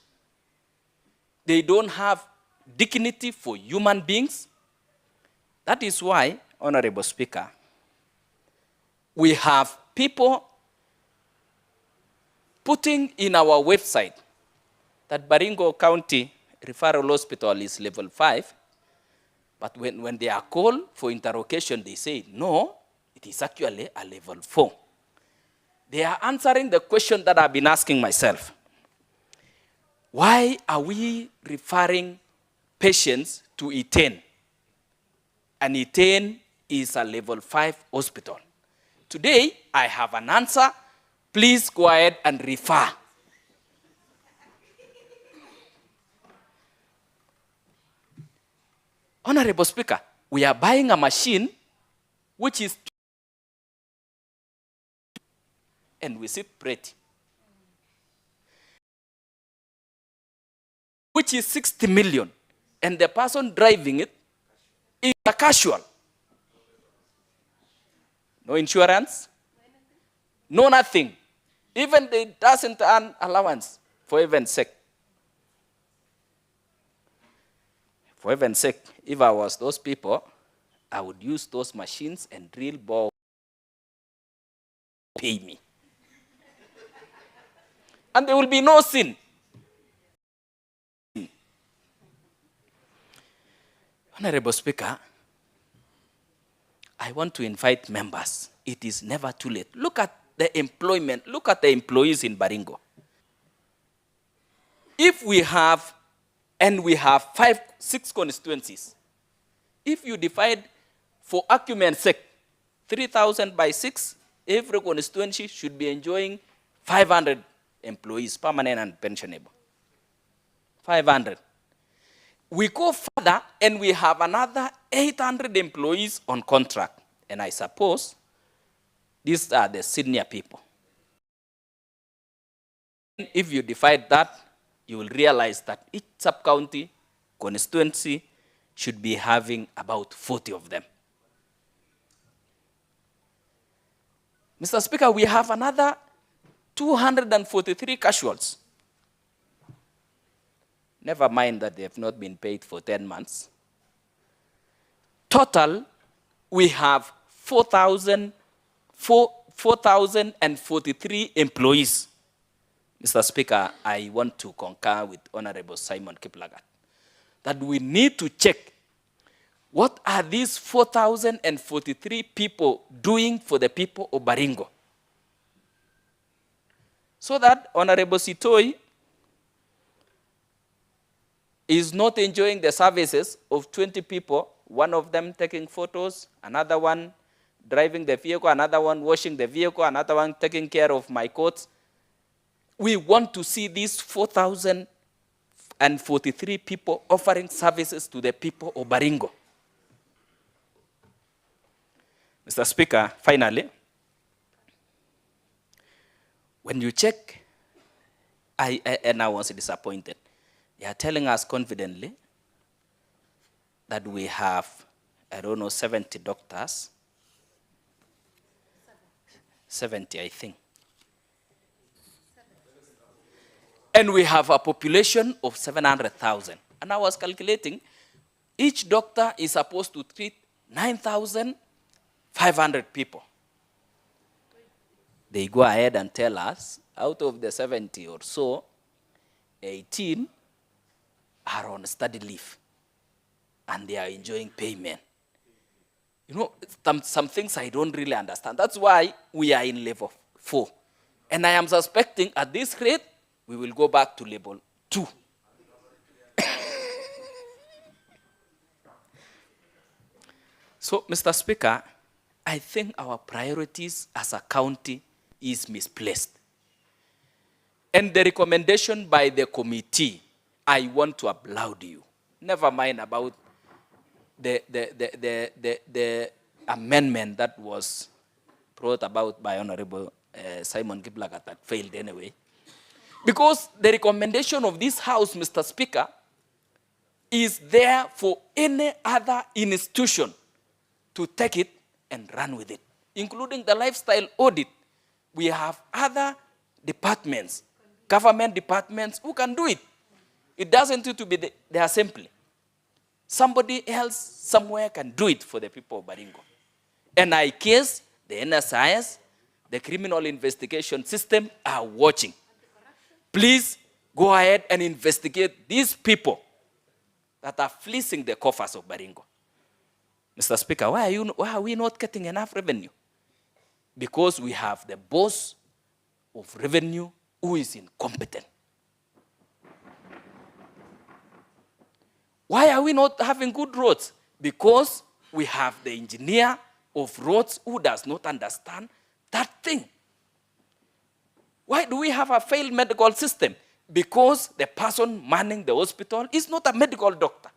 H: They don't have dignity for human beings. That is why, Honorable Speaker, we have people putting in our website that Baringo County Referral Hospital is level 5, but when they are called for interrogation, they say, no, it is actually a level 4. They are answering the question that I've been asking myself. Why are we referring patients to E10? And E10 is a level 5 hospital. Today, I have an answer. Please go ahead and refer. Honorable Speaker, we are buying a machine which is, and we sit pretty, which is 60 million, and the person driving it is a casual. No insurance, no nothing. Even they doesn't earn allowance, for heaven's sake. For heaven's sake, if I was those people, I would use those machines and drill bore, pay me. And there will be no sin. Honorable Speaker, I want to invite members. It is never too late. Look at the employment. Look at the employees in Baringo. If we have, and we have 6 constituencies, if you divide, for argument's sake, 3,000 by 6, every constituency should be enjoying 500 employees, permanent and pensionable. 500. We go further and we have another 800 employees on contract. And I suppose these are the senior people. If you divide that, you will realize that each sub-county constituency should be having about 40 of them. Mr. Speaker, we have another 243 casuals. Never mind that they have not been paid for 10 months. Total, we have 4,043 employees. Mr. Speaker, I want to concur with Honorable Simon Kiplagat that we need to check what are these 4,043 people doing for the people of Baringo. So that Honorable Sitoi is not enjoying the services of 20 people, one of them taking photos, another one driving the vehicle, another one washing the vehicle, another one taking care of my coats. We want to see these 4,043 people offering services to the people of Baringo. Mr. Speaker, finally, when you check, and I was disappointed. They are telling us confidently that we have, 70 doctors. 70, I think. And we have a population of 700,000. And I was calculating, each doctor is supposed to treat 9,500 people. They go ahead and tell us, out of the 70 or so, 18 are on study leave. And they are enjoying payment. You know, some things I don't really understand. That's why we are in level 4. And I am suspecting at this rate, we will go back to level 2. So, Mr. Speaker, I think our priorities as a county is misplaced. And the recommendation by the committee, I want to applaud you. Never mind about the amendment that was brought about by Honorable Simon Kiplagat that failed anyway. Because the recommendation of this House, Mr. Speaker, is there for any other institution to take it and run with it, including the lifestyle audit. We have other departments, government departments who can do it. It doesn't need to be the assembly. Somebody else somewhere can do it for the people of Baringo. And I guess the NSIS, the criminal investigation system are watching. Please go ahead and investigate these people that are fleecing the coffers of Baringo. Mr. Speaker, why are we not getting enough revenue? Because we have the boss of revenue who is incompetent. Why are we not having good roads? Because we have the engineer of roads who does not understand that thing. Why do we have a failed medical system? Because the person manning the hospital is not a medical doctor.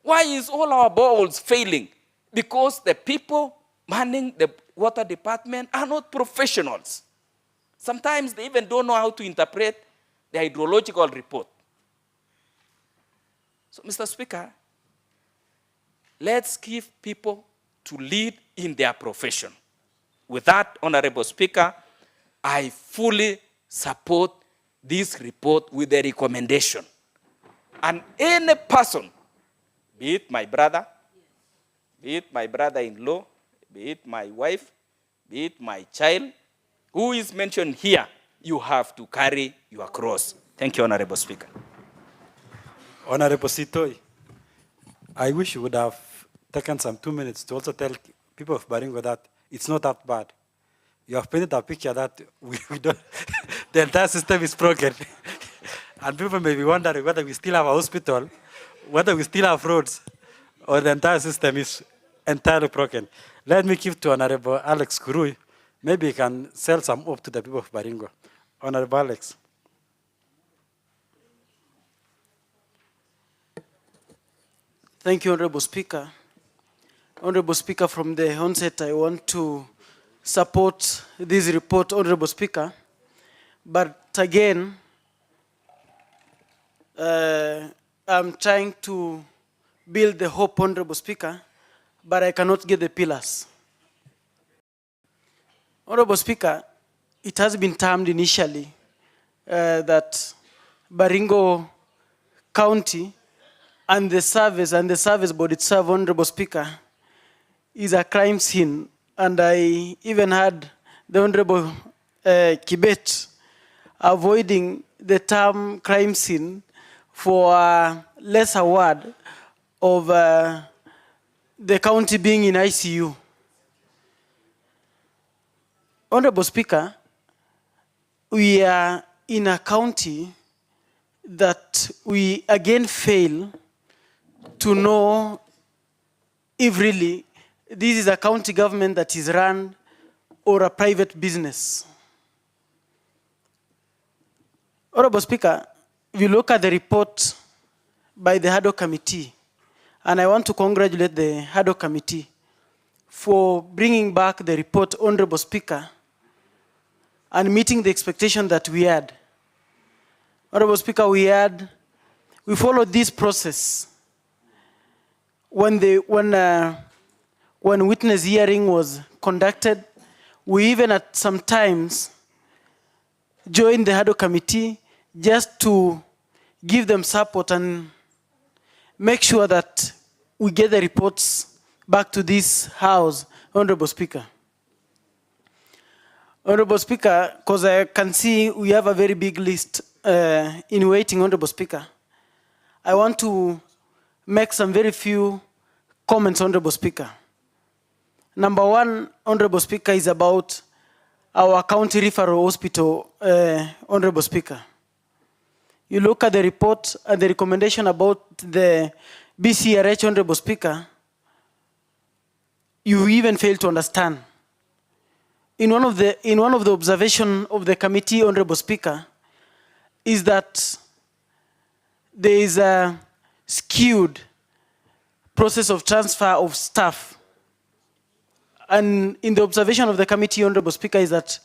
H: Why is all our boreholes failing? Because the people manning the water department are not professionals. Sometimes they even don't know how to interpret the hydrological report. So, Mr. Speaker, let's give people to lead in their profession. With that, Honorable Speaker, I fully support this report with the recommendation. And any person, be it my brother, be it my brother-in-law, be it my wife, be it my child, who is mentioned here, you have to carry your cross. Thank you, Honorable Speaker.
B: Honorable Sitoi, I wish you would have taken some 2 minutes to also tell people of Baringo that it's not that bad. You have painted a picture that we don't, the entire system is broken. And people may be wondering whether we still have a hospital, whether we still have roads, or the entire system is entirely broken. Let me give to Honorable Alex Kurui. Maybe he can sell some hope to the people of Baringo. Honorable Alex.
F: Thank you, Honorable Speaker. Honorable Speaker, from the onset, I want to support this report, Honorable Speaker. But again, I'm trying to build the hope, Honorable Speaker, but I cannot get the pillars. Honorable Speaker, it has been termed initially that Baringo County and the service board itself, Honorable Speaker, is a crime scene. And I even had the Honorable Kibet avoiding the term crime scene for a lesser word of the county being in ICU. Honorable Speaker, we are in a county that we again fail to know if really this is a county government that is run or a private business. Honorable Speaker, if you look at the report by the HADO committee, and I want to congratulate the HADO committee for bringing back the report, Honorable Speaker, and meeting the expectation that we had. Honorable Speaker, we followed this process. When witness hearing was conducted, we even at some times joined the HADO committee just to give them support and make sure that we get the reports back to this House, Honorable Speaker. Honorable Speaker, because I can see we have a very big list in waiting, Honorable Speaker. I want to make some very few comments, Honorable Speaker. Number one, Honorable Speaker, is about our county referral hospital, Honorable Speaker. You look at the report and the recommendation about the BCRH, Honorable Speaker, you even fail to understand. In one of the observation of the committee, Honorable Speaker, is that there is a skewed process of transfer of staff. And in the observation of the committee, Honorable Speaker, is that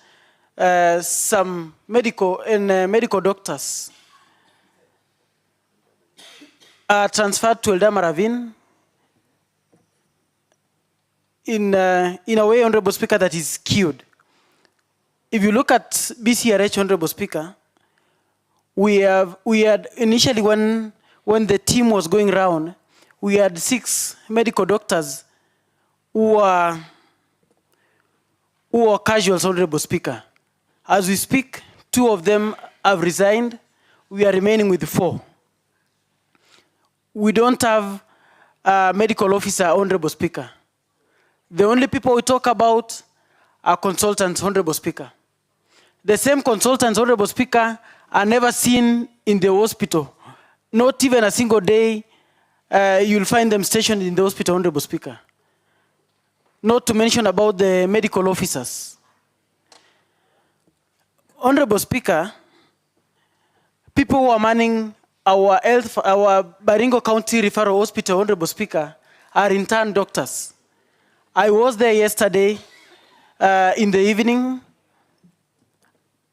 F: some medical doctors are transferred to Eldama Ravine in a way, Honorable Speaker, that is skewed. If you look at BCRH, Honorable Speaker, we had initially when the team was going around, we had 6 medical doctors who are casuals, Honorable Speaker. As we speak, 2 of them have resigned. We are remaining with 4. We don't have a medical officer, Honorable Speaker. The only people we talk about are consultants, Honorable Speaker. The same consultants, Honorable Speaker, are never seen in the hospital. Not even a single day you'll find them stationed in the hospital, Honorable Speaker. Not to mention about the medical officers. Honorable Speaker, people who are manning our Baringo County Referral Hospital, Honorable Speaker, are intern doctors. I was there yesterday in the evening,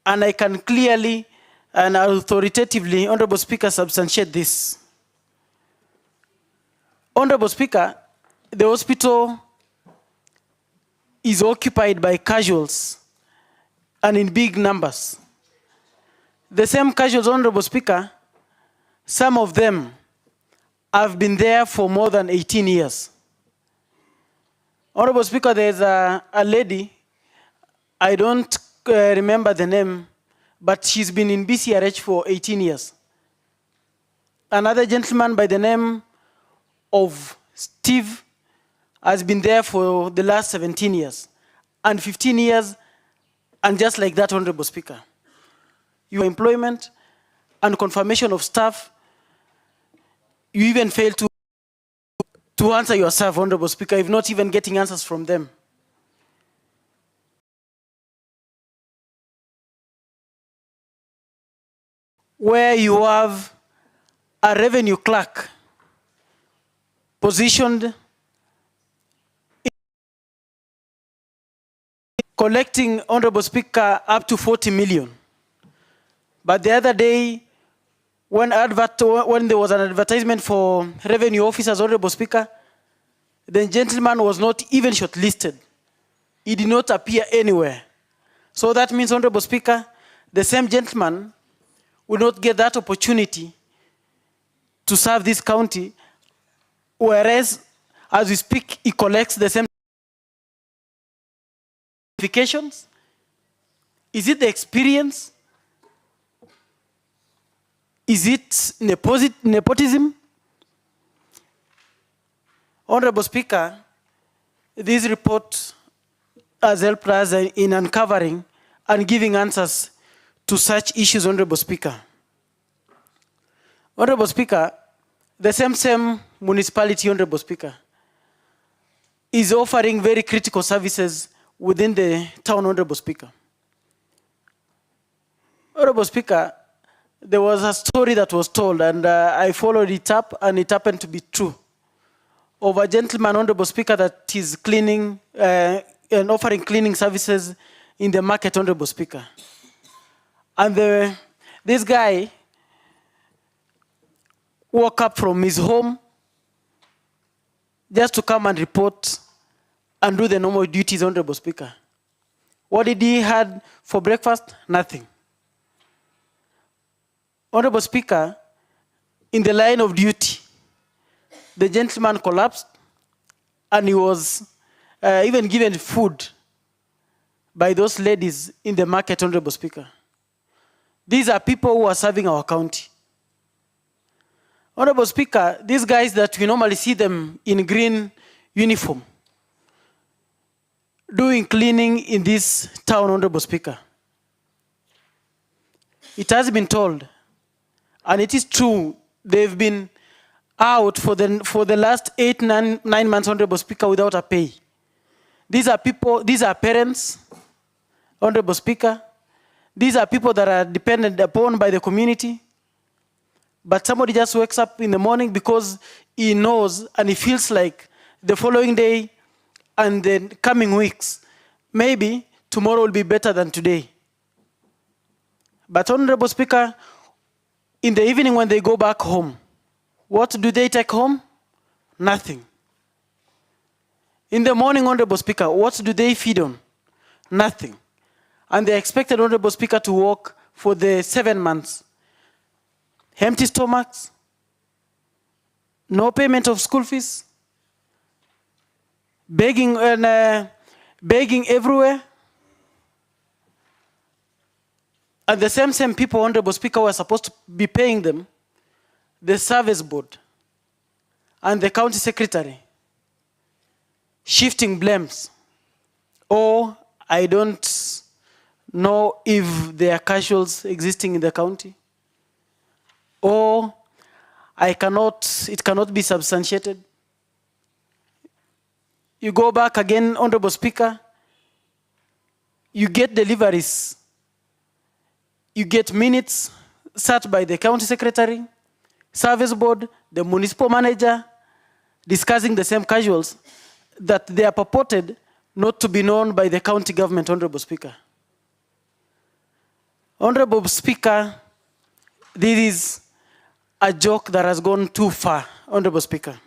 F: and I can clearly and authoritatively, Honorable Speaker, substantiate this. Honorable Speaker, the hospital is occupied by casuals and in big numbers. The same casuals, Honorable Speaker, some of them have been there for more than 18 years. Honorable Speaker, there's a lady, I don't remember the name, but she's been in BCRH for 18 years. Another gentleman by the name of Steve has been there for the last 17 years, and 15 years, and just like that, Honorable Speaker. Your employment and confirmation of staff, you even fail to answer yourself, Honorable Speaker, if not even getting answers from them. Where you have a revenue clerk positioned collecting, Honorable Speaker, up to 40 million. But the other day, when there was an advertisement for revenue officers, Honorable Speaker, the gentleman was not even shortlisted. He did not appear anywhere. So that means, Honorable Speaker, the same gentleman will not get that opportunity to serve this county, whereas, as we speak, he collects the same qualifications. Is it the experience? Is it nepotism? Honorable Speaker, this report has helped us in uncovering and giving answers to such issues, Honorable Speaker. Honorable Speaker, the same municipality, Honorable Speaker, is offering very critical services within the town, Honorable Speaker. Honorable Speaker, there was a story that was told, and I followed it up, and it happened to be true, of a gentleman, Honorable Speaker, that is cleaning and offering cleaning services in the market, Honorable Speaker. And this guy woke up from his home just to come and report and do the normal duties, Honorable Speaker. What did he have for breakfast? Nothing. Honorable Speaker, in the line of duty, the gentleman collapsed, and he was even given food by those ladies in the market, Honorable Speaker. These are people who are serving our county. Honorable Speaker, these guys that we normally see them in green uniform, doing cleaning in this town, Honorable Speaker. It has been told, and it is true, they've been out for the last 9 months, Honorable Speaker, without a pay. These are people, these are parents, Honorable Speaker. These are people that are dependent upon by the community. But somebody just wakes up in the morning because he knows and he feels like the following day and the coming weeks, maybe tomorrow will be better than today. But Honorable Speaker, in the evening when they go back home, what do they take home? Nothing. In the morning, Honorable Speaker, what do they feed on? Nothing. And they expected, Honorable Speaker, to work for the 7 months. Empty stomachs, no payment of school fees, begging and begging everywhere. And the same people, Honorable Speaker, were supposed to be paying them, the service board and the county secretary, shifting blames. Or I don't know if there are casuals existing in the county, or it cannot be substantiated. You go back again, Honorable Speaker, you get deliveries, you get minutes sat by the county secretary, service board, the municipal manager, discussing the same casuals that they are purported not to be known by the county government, Honorable Speaker. Honorable Speaker, this is a joke that has gone too far, Honorable Speaker.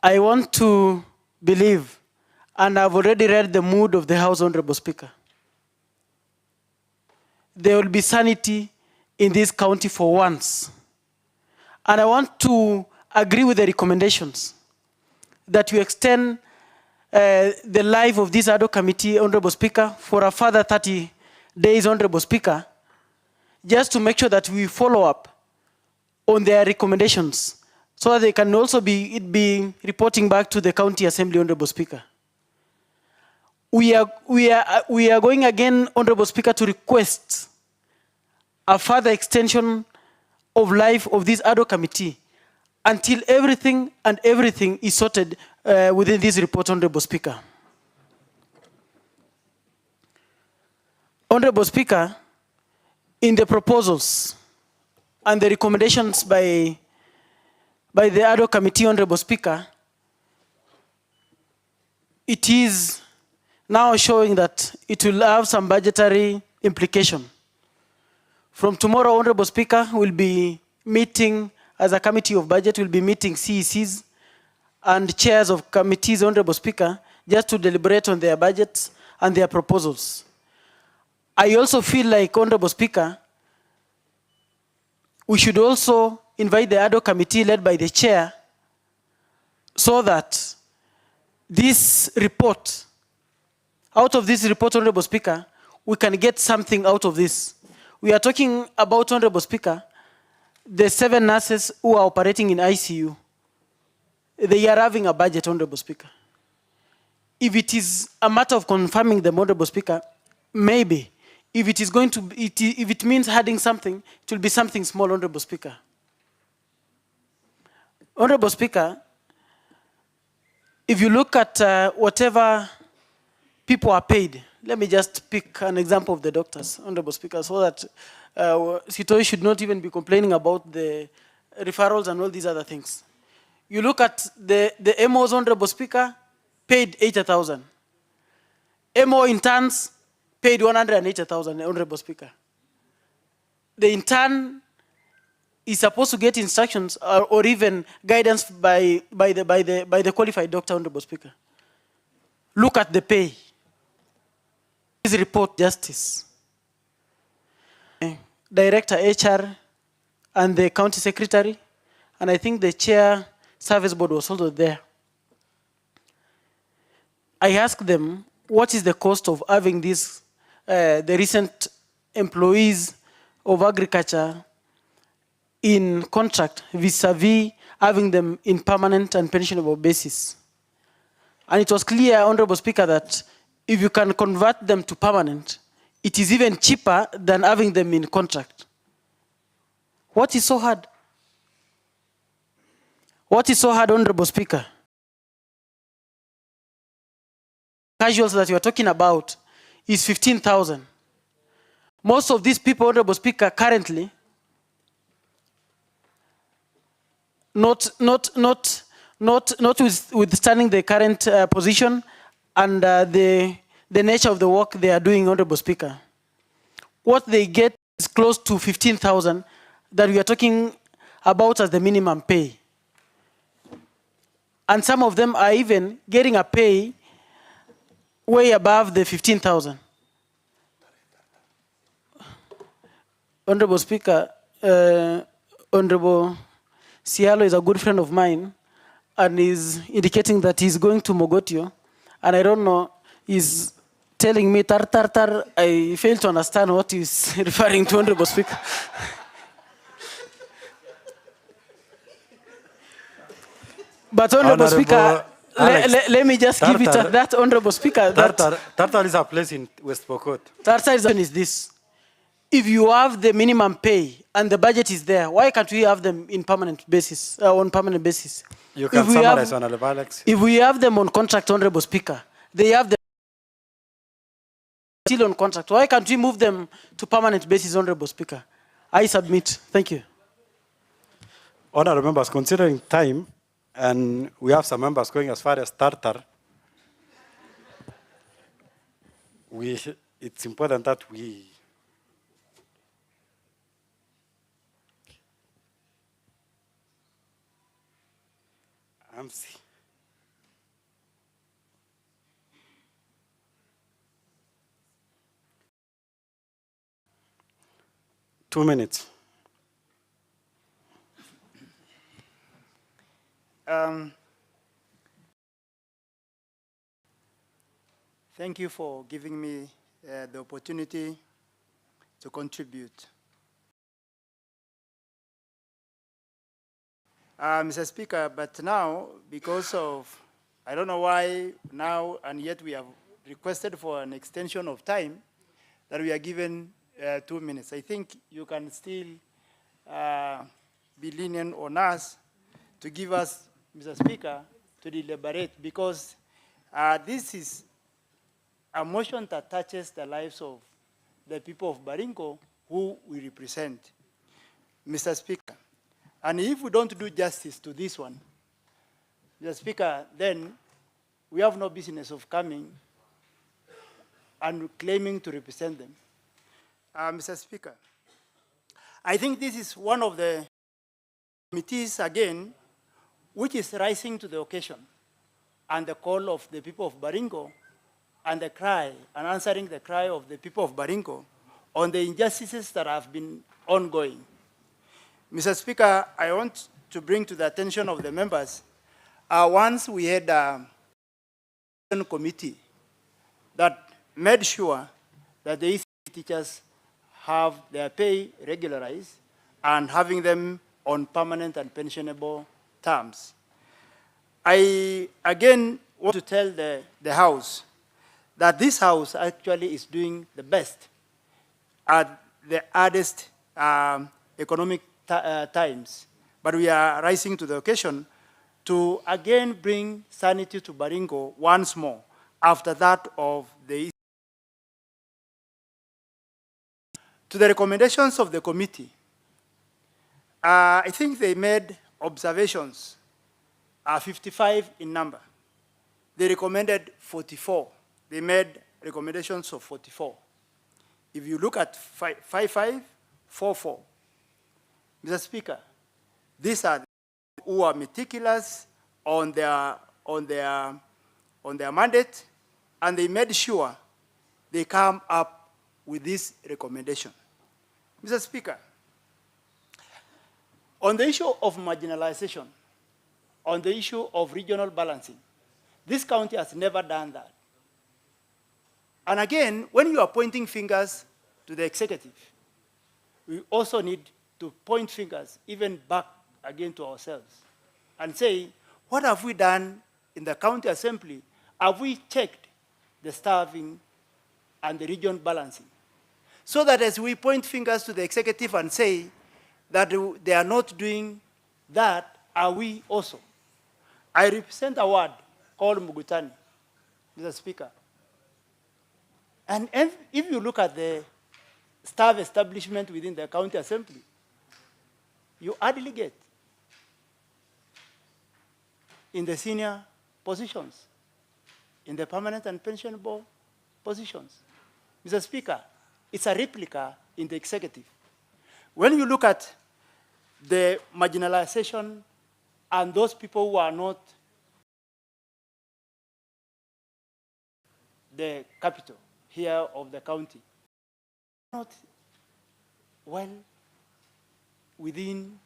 F: I want to believe, and I've already read the mood of the House, Honorable Speaker. There will be sanity in this county for once. And I want to agree with the recommendations that you extend the life of this ad hoc committee, Honorable Speaker, for a further 30 days, Honorable Speaker, just to make sure that we follow up on their recommendations, so that they can also be reporting back to the County Assembly, Honorable Speaker. We are going again, Honorable Speaker, to request a further extension of life of this ad hoc committee until everything is sorted within this report, Honorable Speaker. Honorable Speaker, in the proposals and the recommendations by the ad hoc committee, Honorable Speaker, it is now showing that it will have some budgetary implication. From tomorrow, Honorable Speaker, we'll be meeting as a committee of budget, we'll be meeting CECs and chairs of committees, Honorable Speaker, just to deliberate on their budgets and their proposals. I also feel like, Honorable Speaker, we should also invite the ad hoc committee led by the chair, so that this report, out of this report, Honorable Speaker, we can get something out of this. We are talking about, Honorable Speaker, the 7 nurses who are operating in ICU. They are having a budget, Honorable Speaker. If it is a matter of confirming them, Honorable Speaker, maybe. If it is going to, if it means adding something, it will be something small, Honorable Speaker. Honorable Speaker, if you look at whatever people are paid, let me just pick an example of the doctors, Honorable Speaker, so that Sitoi should not even be complaining about the referrals and all these other things. You look at the MOs, Honorable Speaker, paid 80,000. MO interns paid 180,000, Honorable Speaker. The intern is supposed to get instructions or even guidance by the qualified doctor, Honorable Speaker. Look at the pay. Please report justice. Director HR and the county secretary, and I think the chair service board was also there. I asked them, what is the cost of having this, the recent employees of agriculture in contract vis-a-vis having them in permanent and pensionable basis? And it was clear, Honorable Speaker, that if you can convert them to permanent, it is even cheaper than having them in contract. What is so hard? What is so hard, Honorable Speaker? Casuals that you are talking about is 15,000. Most of these people, Honorable Speaker, currently, notwithstanding the current position and the nature of the work they are doing, Honorable Speaker, what they get is close to 15,000 that we are talking about as the minimum pay. And some of them are even getting a pay way above the 15,000. Honorable Speaker, Honorable Sialo is a good friend of mine and is indicating that he's going to Mogotio. And I don't know is telling me tar tar tar. I fail to understand what he's referring to, Honorable Speaker. But Honorable Speaker,
B: Honorable Alex,
F: let me just give it
B: Tartar-
F: to that Honorable Speaker.
B: Tartar is a place in West Pokot.
F: Tartar is this. If you have the minimum pay and the budget is there, why can't we have them in permanent basis, on permanent basis?
B: You can
F: If we
B: summarize,
F: have-
B: Honorable Alex.
F: If we have them on contract, Honorable Speaker, they have them still on contract. Why can't we move them to permanent basis, Honorable Speaker? I submit. Thank you.
B: Honorable members, considering time, and we have some members going as far as Tartar, it's important that we see. 2 minutes.
I: Thank you for giving me the opportunity to contribute. Mr. Speaker, but now, because of, I don't know why now, and yet we have requested for an extension of time, that we are given 2 minutes. I think you can still be lenient on us to give us, Mr. Speaker, to deliberate, because this is a motion that touches the lives of the people of Baringo who we represent, Mr. Speaker. And if we don't do justice to this one, Mr. Speaker, then we have no business of coming and claiming to represent them. Mr. Speaker, I think this is one of the committees, again, which is rising to the occasion and the call of the people of Baringo and the cry, and answering the cry of the people of Baringo on the injustices that have been ongoing. Mr. Speaker, I want to bring to the attention of the members, once we had a committee that made sure that the ECD teachers have their pay regularized and having them on permanent and pensionable terms. I, again, want to tell the House that this House actually is doing the best at the hardest economic times. But we are rising to the occasion to again bring sanity to Baringo once more after that of the. To the recommendations of the committee, I think they made observations, 55 in number. They recommended 44. They made recommendations of 44. If you look at 5544, Mr. Speaker, these are who are meticulous on their mandate, and they made sure they come up with this recommendation. Mr. Speaker, on the issue of marginalization, on the issue of regional balancing, this county has never done that. And again, when you are pointing fingers to the executive, we also need to point fingers even back again to ourselves and say, what have we done in the county assembly? Have we checked the starving and the region balancing? So that as we point fingers to the executive and say that they are not doing that, are we also? I represent a ward called Mugutani, Mr. Speaker. And if you look at the staff establishment within the county assembly, you hardly get in the senior positions, in the permanent and pensionable positions. Mr. Speaker, it's a replica in the executive. When you look at the marginalization and those people who are not the capital here of the county, not well within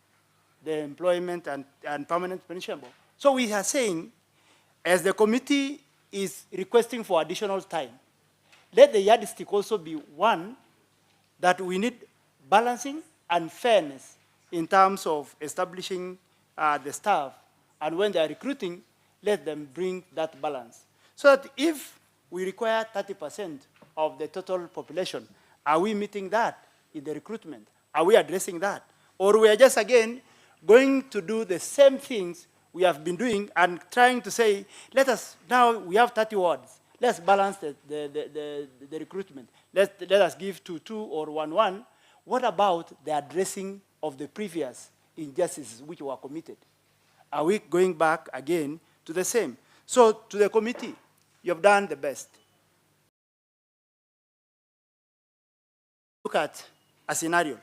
I: the employment and permanent pensionable. So we are saying, as the committee is requesting for additional time, let the yardstick also be one that we need balancing and fairness in terms of establishing the staff. And when they are recruiting, let them bring that balance. So that if we require 30% of the total population, are we meeting that in the recruitment? Are we addressing that? Or we are just, again, going to do the same things we have been doing and trying to say, now we have 30 wards. Let's balance the recruitment. Let us give 2-2 or 1-1. What about the addressing of the previous injustices which were committed? Are we going back again to the same? So to the committee, you have done the best. Look at a scenario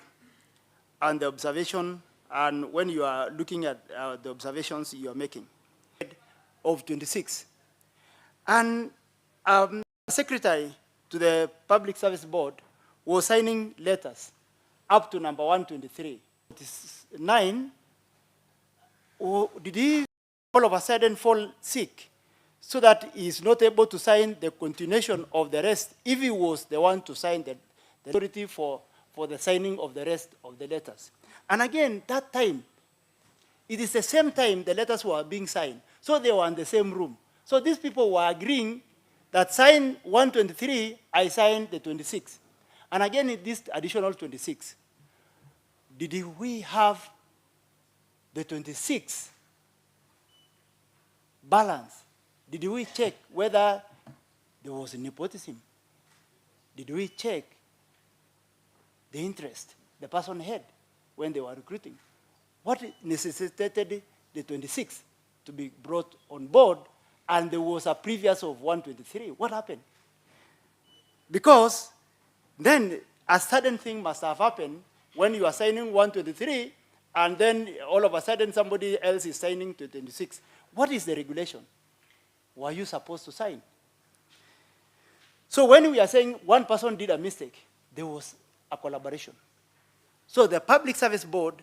I: and the observation, and when you are looking at the observations you are making, of 26. And secretary to the Public Service Board was signing letters up to number 123. It is 9. Did he all of a sudden fall sick so that he is not able to sign the continuation of the rest if he was the one to sign the authority for the signing of the rest of the letters? And again, that time, it is the same time the letters were being signed. So they were in the same room. So these people were agreeing that sign 123, I signed the 26. And again, in this additional 26, did we have the 26 balance? Did we check whether there was nepotism? Did we check the interest the person had when they were recruiting? What necessitated the 26 to be brought on board, and there was a previous of 123? What happened? Because then a certain thing must have happened when you are signing 123, and then all of a sudden somebody else is signing to 26. What is the regulation? Were you supposed to sign? So when we are saying one person did a mistake, there was a collaboration. So the Public Service Board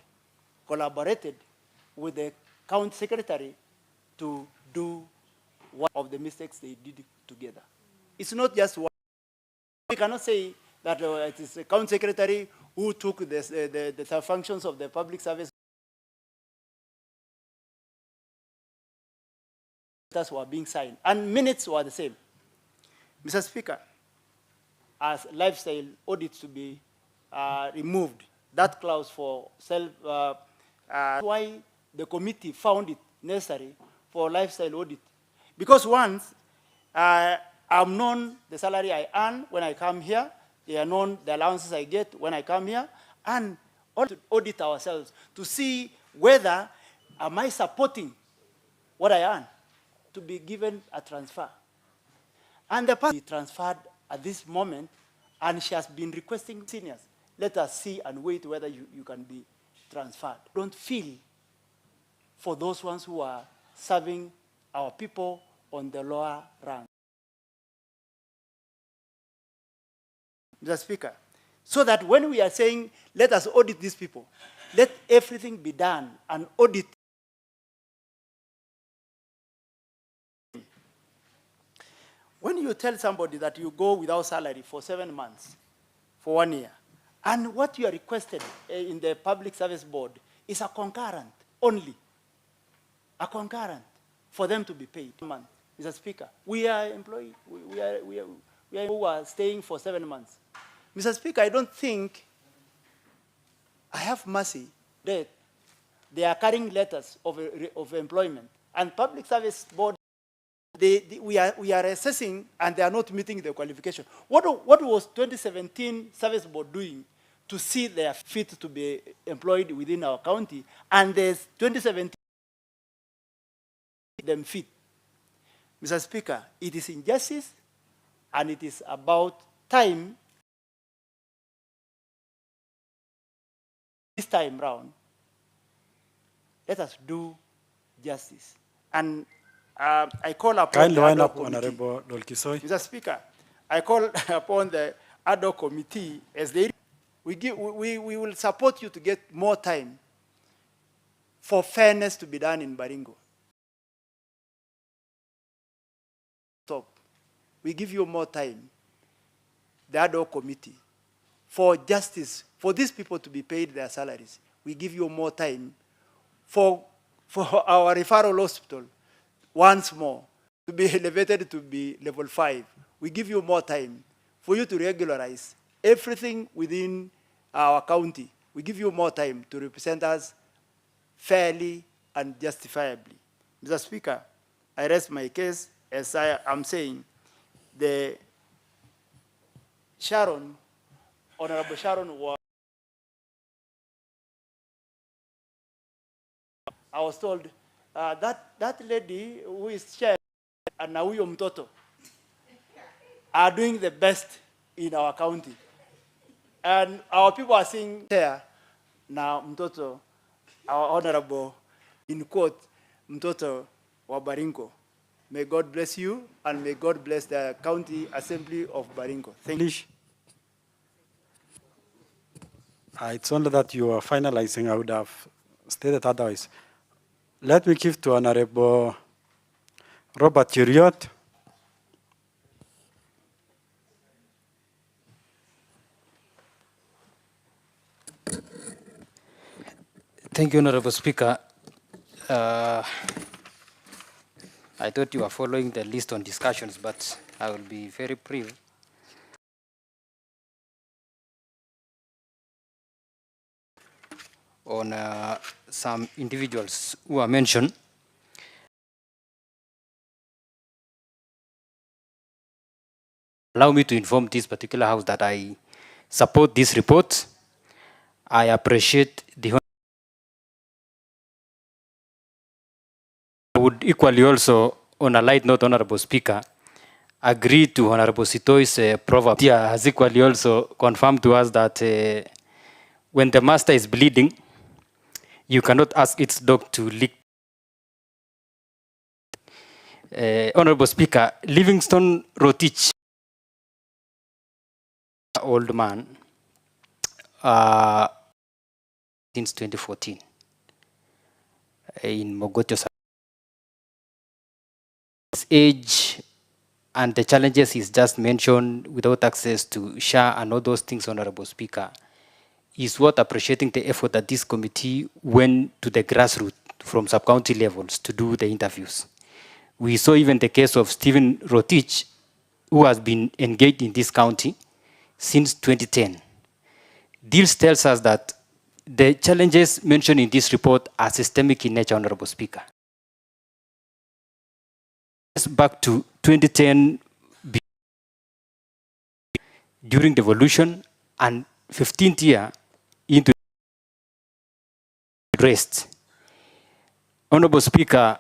I: collaborated with the county secretary to do one of the mistakes they did together. It's not just one. We cannot say that it is the county secretary who took the functions of the Public Service. Letters were being signed, and minutes were the same. Mr. Speaker, as lifestyle audits to be removed, that clause for why the committee found it necessary for lifestyle audit. Because once I'm known the salary I earn when I come here, they are known the allowances I get when I come here, and to audit ourselves to see whether am I supporting what I earn to be given a transfer. And the person transferred at this moment, and she has been requesting seniors, let us see and wait whether you can be transferred. Don't feel for those ones who are serving our people on the lower rank. Mr. Speaker, so that when we are saying, let us audit these people, let everything be done and audit. When you tell somebody that you go without salary for 7 months, for 1 year, and what you are requested in the Public Service Board is a concurrent only, a concurrent for them to be paid. Mr. Speaker, we are employed, we are who are staying for 7 months. Mr. Speaker, I don't think I have mercy that they are carrying letters of employment, and Public Service Board, we are assessing, and they are not meeting the qualification. What was 2017 Service Board doing to see they are fit to be employed within our county, and there's 2017 them fit? Mr. Speaker, it is injustice, and it is about time. This time round, let us do justice. And I call upon
B: Kindly
I: the
B: wind
I: ad
B: up,
I: hoc committee.
B: Honorable Dolkisoi.
I: Mr. Speaker, I call upon the ad hoc committee as they we will support you to get more time for fairness to be done in Baringo. Stop. we give you more time, the ad hoc committee, for justice, for these people to be paid their salaries. We give you more time for our referral hospital, once more, to be elevated to be level 5. We give you more time for you to regularize everything within our county. We give you more time to represent us fairly and justifiably. Mr. Speaker, I rest my case. As I am saying, the Honorable Sharon was, I was told that lady who is chair and Nauyo Mtoto are doing the best in our county. And our people are saying there, now Mtoto, our honorable, in quote, Mtoto wa Baringo. May God bless you, and may God bless the County Assembly of Baringo. Thank you.
B: It's only that you are finalizing. I would have stated otherwise. Let me give to Honorable Robert Uriot.
J: Thank you, Honorable Speaker. I thought you were following the list on discussions, but I will be very brief. On some individuals who are mentioned. Allow me to inform this particular house that I support this report. I appreciate the. I would equally also, on a light note, Honorable Speaker, agree to Honorable Sitoi's proverb. Here has equally also confirmed to us that when the master is bleeding, you cannot ask its dog to lick. Honorable Speaker, Livingston Rotich, old man, since 2014 in Mogotio. His age and the challenges he's just mentioned without access to SHA and all those things, Honorable Speaker, is worth appreciating the effort that this committee went to the grassroots from sub-county levels to do the interviews. We saw even the case of Stephen Rotich, who has been engaged in this county since 2010. This tells us that the challenges mentioned in this report are systemic in nature, Honorable Speaker. Back to 2010, during devolution, and 15th year into rest. Honorable Speaker,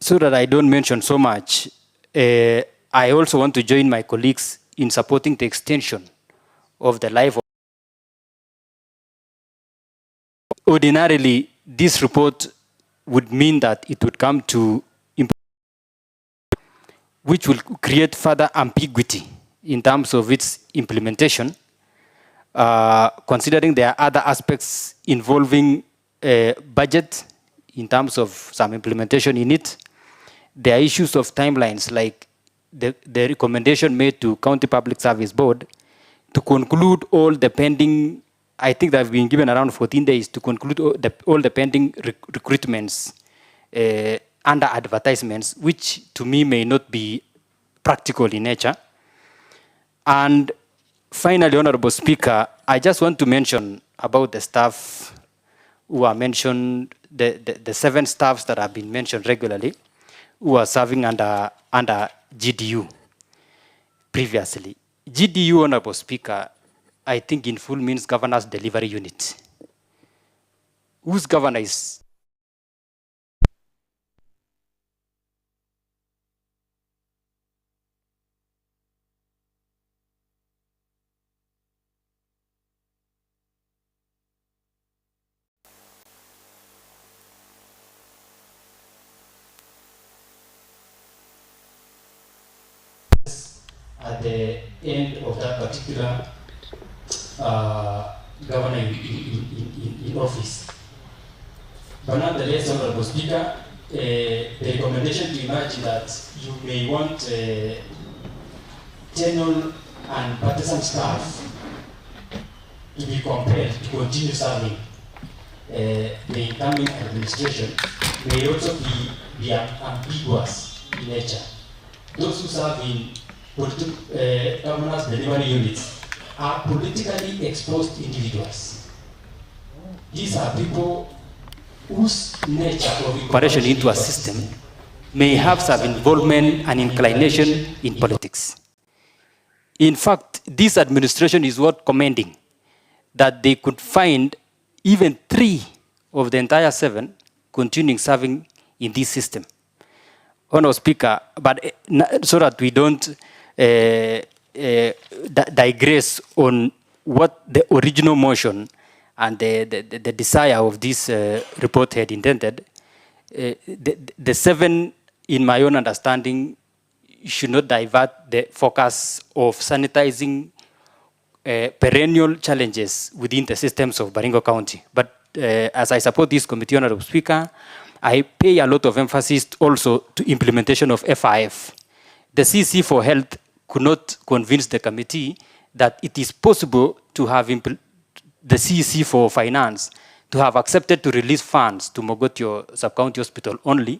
J: so that I don't mention so much, I also want to join my colleagues in supporting the extension of the life of. Ordinarily, this report would mean that it would come to which will create further ambiguity in terms of its implementation, considering there are other aspects involving budget in terms of some implementation in it. There are issues of timelines, like the recommendation made to County Public Service Board to conclude all the pending, I think they've been given around 14 days to conclude all the pending recruitments under advertisements, which to me may not be practical in nature. And finally, Honorable Speaker, I just want to mention about the staff who are mentioned, the 7 staffs that have been mentioned regularly, who are serving under GDU previously. GDU, Honorable Speaker, I think in full means Governor's Delivery Unit, whose governor is at the end of that particular governor in office. But nonetheless, Honorable Speaker, the recommendation to emerge that you may want tenure and partisan staff to be compelled to continue serving the incoming administration may also be ambiguous in nature. Those who serve in governance delivery units are politically exposed individuals. These are people whose nature of incorporation into a system may have some involvement and inclination in politics. In fact, this administration is worth commending that they could find even 3 of the entire 7 continuing serving in this system. Honourable Speaker, but so that we don't digress on what the original motion and the desire of this report had intended, the 7, in my own understanding, should not divert the focus of sanitizing perennial challenges within the systems of Baringo County. But as I support this committee, Honourable Speaker, I pay a lot of emphasis also to implementation of FIF. The CC for Health could not convince the committee that it is possible to have the CC for Finance to have accepted to release funds to Mogotio Sub-County Hospital only,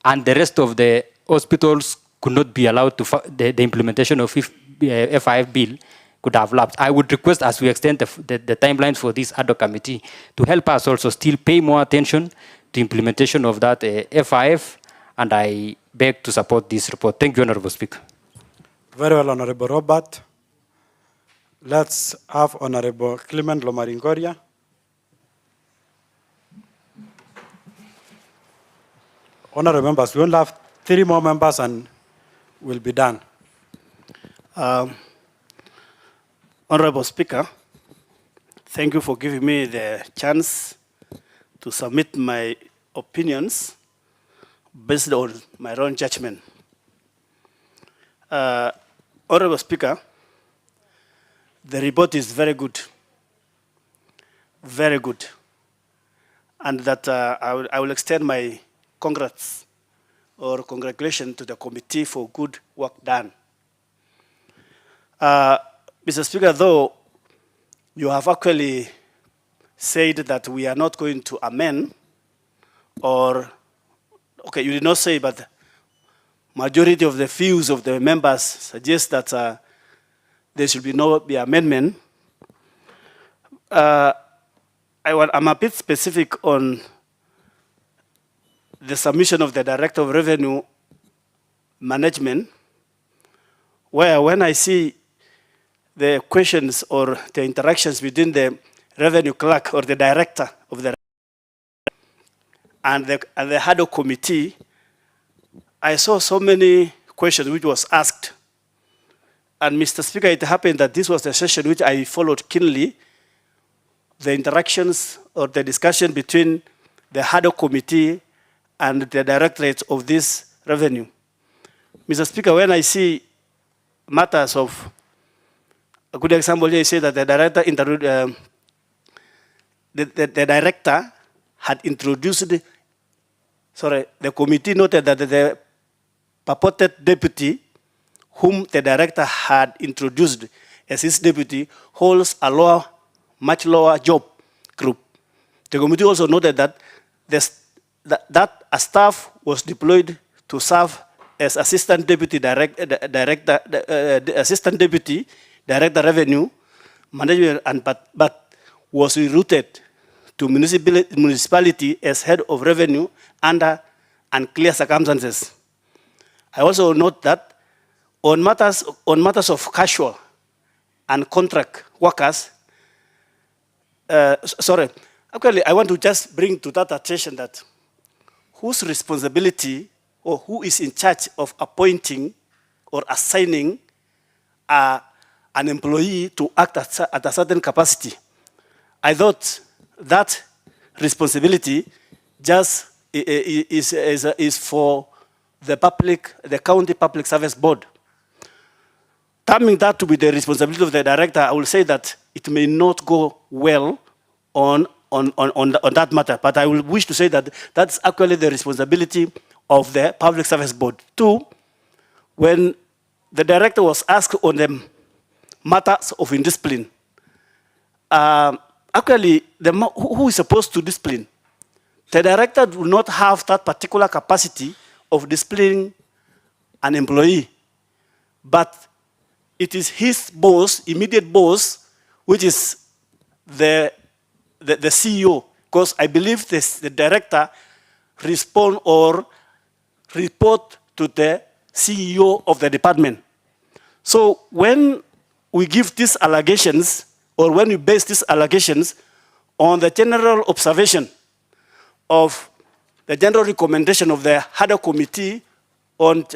J: and the rest of the hospitals could not be allowed to, the implementation of FIF bill could have lapsed. I would request, as we extend the timelines for this ad hoc committee, to help us also still pay more attention to implementation of that FIF, and I beg to support this report. Thank you, Honourable Speaker.
B: Very well, Honourable Robert. Let's have Honourable Clement Lomaringoria. Honourable members, we only have 3 more members and we'll be done.
K: Honourable Speaker, thank you for giving me the chance to submit my opinions based on my own judgment. Honourable Speaker, the report is very good, and that I will extend my congrats or congratulations to the committee for good work done. Mr. Speaker, though you have actually said that we are not going to amend, or, okay, you did not say, but majority of the views of the members suggest that there should be no amendment. I'm a bit specific on the submission of the Director of Revenue Management, where when I see the questions or the interactions between the revenue clerk or the director of the and the HADO committee, I saw so many questions which was asked. And Mr. Speaker, it happened that this was the session which I followed keenly, the interactions or the discussion between the HADO committee and the directorate of this revenue. Mr. Speaker, when I see matters of, a good example here, I say that the director, the director had introduced, the committee noted that the purported deputy whom the director had introduced as his deputy holds a much lower job group. The committee also noted that a staff was deployed to serve as assistant deputy director revenue management, but was rerouted to municipality as head of revenue under unclear circumstances. I also note that on matters of casual and contract workers, actually I want to just bring to that attention that whose responsibility or who is in charge of appointing or assigning an employee to act at a certain capacity. I thought that responsibility just is for the county public service board. Terming that to be the responsibility of the director, I will say that it may not go well on that matter, but I will wish to say that that's actually the responsibility of the public service board. 2, when the director was asked on the matters of indiscipline. Actually, who is supposed to discipline? The director do not have that particular capacity of disciplining an employee, but it is his boss, immediate boss, which is the CEO, because I believe the director respond or report to the CEO of the department. So when we give these allegations, or when we base these allegations on the general observation of the general recommendation of the HADA committee on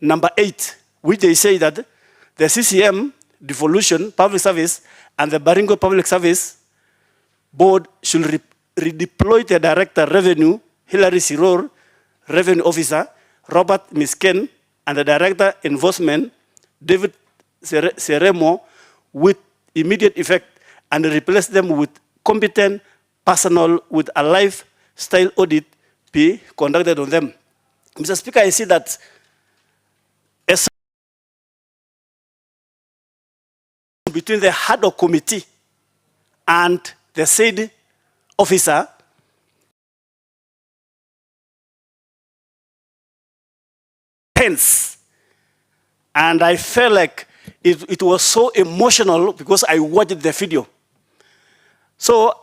K: number 8, which they say that the CCM, devolution, public service, and the Baringo Public Service Board should redeploy the Director Revenue, Hilary Siror, Revenue Officer, Robert Misken, and the Director Enforcement, David Seremo, with immediate effect, and replace them with competent personnel with a lifestyle audit be conducted on them. Mr. Speaker, I see that between the HADO committee and the said officer, tense. And I felt like it was so emotional because I watched the video. So